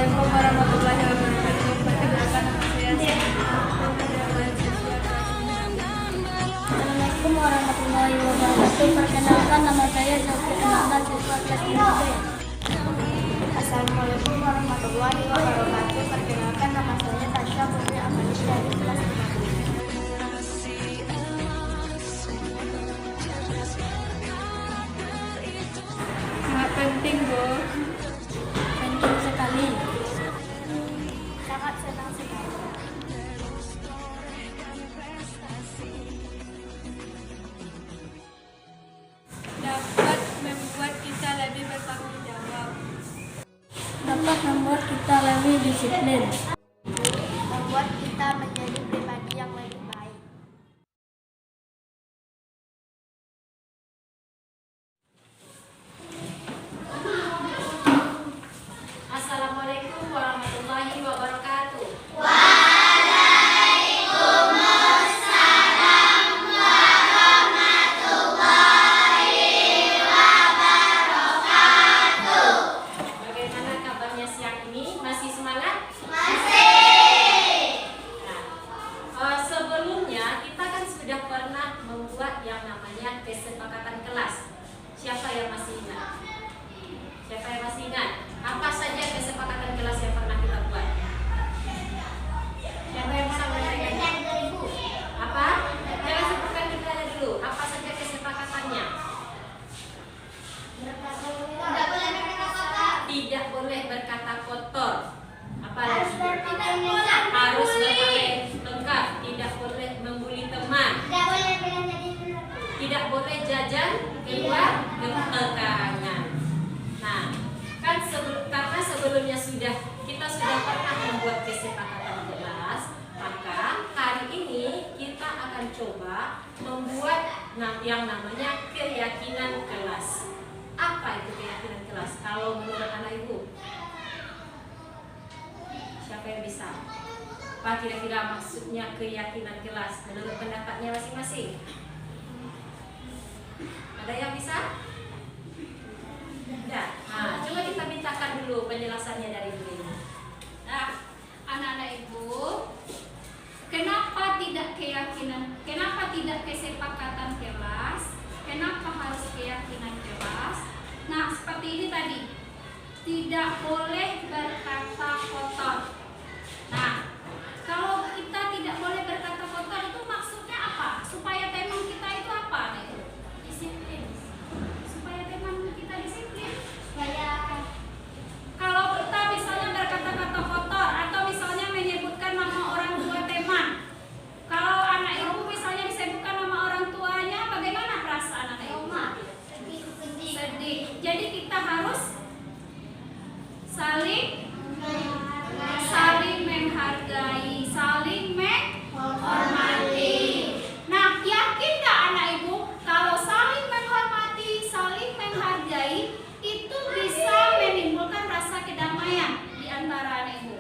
S3: Assalamualaikum warahmatullahi wabarakatuh. Perkenalkan nama saya Assalamualaikum warahmatullahi wabarakatuh. Perkenalkan nama saya Zulkifli Ananda, siswa kelas 5B. Assalamualaikum warahmatullahi wabarakatuh. Perkenalkan nama saya Tasya Putri Amalis dari kelas 5B. Sangat penting, Bu. Penting sekali. Sangat senang sekali. Dapat membuat kita lebih bertanggung jawab. Dapat membuat kita lebih disiplin. Membuat kita menjadi pribadi yang lebih baik.
S8: Assalamualaikum warahmatullahi wabarakatuh. Bagaimana kabarnya siang ini? Masih semangat? Masih. Nah, sebelumnya kita kan sudah pernah membuat yang namanya kesepakatan kelas. Siapa yang masih ingat? Siapa yang masih ingat? Apa saja kesepakatan kelas yang pernah kita buat? Siapa yang bisa menyampaikan? Apa? Jangan sebutkan detailnya dulu. Apa saja kesepakatannya? Tidak boleh berkata kotor. Apa lagi? Harus berpakaian lengkap. Tidak boleh membuli teman. Tidak boleh jajan keluar kepegangan. Nah, kan karena sebelumnya kita sudah pernah membuat kesepakatan kelas, maka hari ini kita akan coba membuat yang namanya keyakinan kelas. Apa itu keyakinan kelas? Kalau menurut anak ibu, siapa yang bisa? Apa kira-kira maksudnya keyakinan kelas menurut pendapatnya masing-masing? Ada yang bisa? Tidak. Nah, coba kita mintakan dulu penjelasannya dari Bu.
S3: Nah, anak-anak ibu, kenapa tidak keyakinan? Kenapa tidak kesepakatan kelas? Kenapa harus keyakinan kelas? Nah, seperti ini tadi, tidak boleh berkata kotor. Nah, kalau kita tidak boleh berkata kotor itu maksudnya apa? Supaya tema kita itu apa? Disiplin. Supaya tema kita disiplin. Kalau kita misalnya berkata-kata kotor atau misalnya menyebutkan nama orang tua teman, kalau anak ibu misalnya disebutkan nama orang tuanya, bagaimana perasaan anak ibu? Sedih. Jadi kita harus saling menghargai, saling menghormati. Nah, yakin nggak anak ibu kalau saling menghormati, saling menghargai itu bisa menimbulkan rasa kedamaian di antara anak ibu?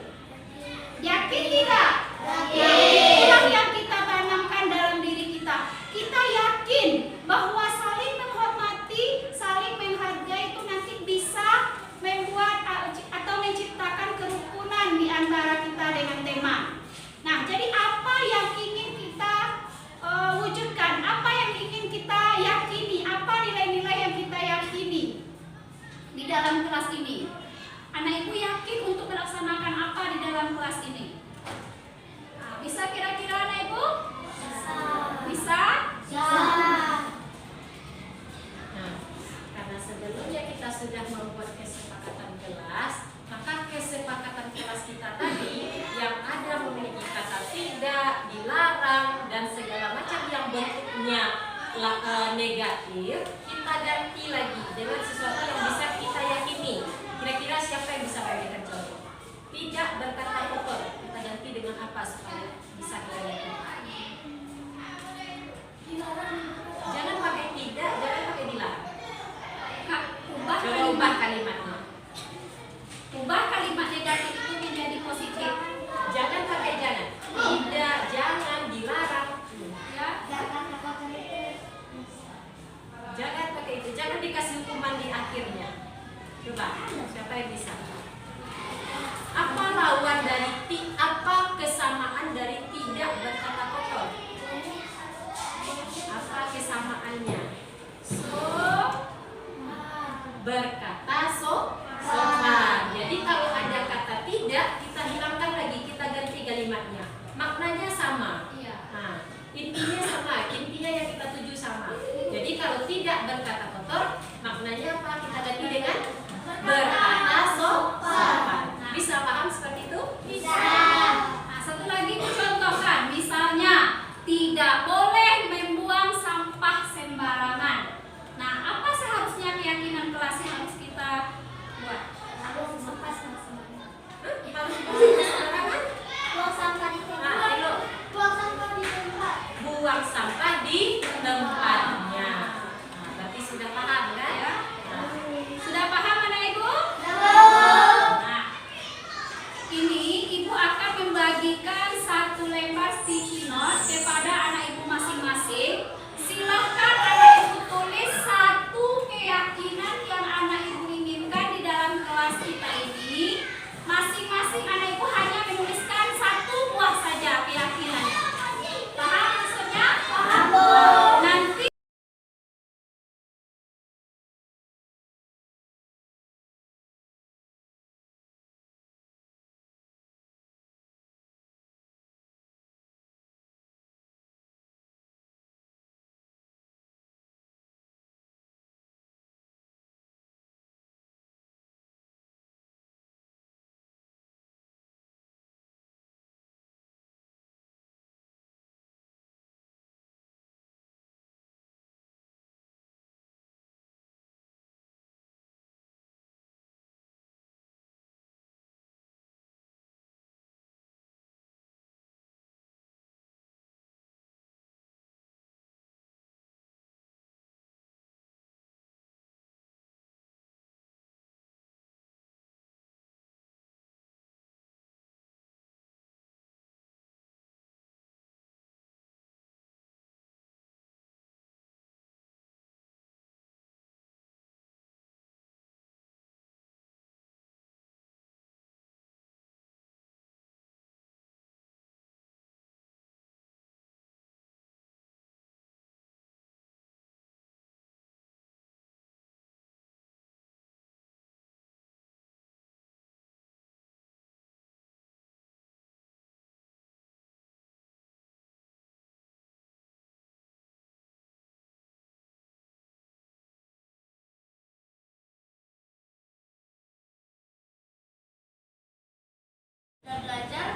S3: Yakin tidak? Itulah yang kita tanamkan dalam diri kita. Kita yakin bahwa saling menghormati, saling menghargai itu nanti bisa membuat atau menciptakan kerukunan di antara kita dengan teman. Nah, jadi apa yang ingin kita wujudkan? Apa yang ingin kita yakini? Apa nilai-nilai yang kita yakini di dalam kelas ini? Anak ibu yakin untuk melaksanakan apa di dalam kelas ini? Nah, bisa kira-kira anak ibu? Bisa?
S8: Nah, karena sebelumnya kita sudah membuat kesepakatan kelas, maka kesepakatan kelas kita tadi yang ada memiliki kata tidak, dilarang, dan segala macam yang bentuknya negatif, kita ganti lagi dengan sesuatu yang bisa kita yakini. Kira-kira siapa yang bisa memberikan contoh? Tidak berkata kotor, kita ganti dengan apa supaya bisa kita yakini? Jangan pakai tidak, jangan pakai dilarang.
S3: Kak, ubah
S8: Coba
S3: kalimat
S8: berkata sopan. Jadi kalau ada kata tidak, kita hilangkan lagi, kita ganti kalimatnya. Maknanya sama. Nah, intinya sama, intinya yang kita tuju sama. Jadi kalau tidak berkata kotor, maknanya apa? Kita ganti dengan berkata sopan. Bisa paham seperti itu?
S3: Bisa. Nah, satu lagi contohkan, misalnya tidak boleh membuang sampah sembarangan. Nah, apa seharusnya keyakinan kelas yang harus kita buat? Harus sampah sembarangan. Harus buang sembarangan? Buang sampah di tempat.
S8: Nah, ayo.
S3: Buang sampah di tempat.
S8: Buang sampah di tempatnya. Nah, berarti sudah paham kan? Nah,
S3: Sudah paham anak ibu? Nah, ini ibu akan membagikan satu lembar sticky note kepada anak ibu masing-masing. Silahkan anak ibu tulis satu keyakinan yang anak ibu inginkan di dalam kelas kita ini. Masing-masing anak ibu hanya menuliskan satu buah saja keyakinannya. Paham maksudnya? Paham. Nanti
S9: Sudah belajar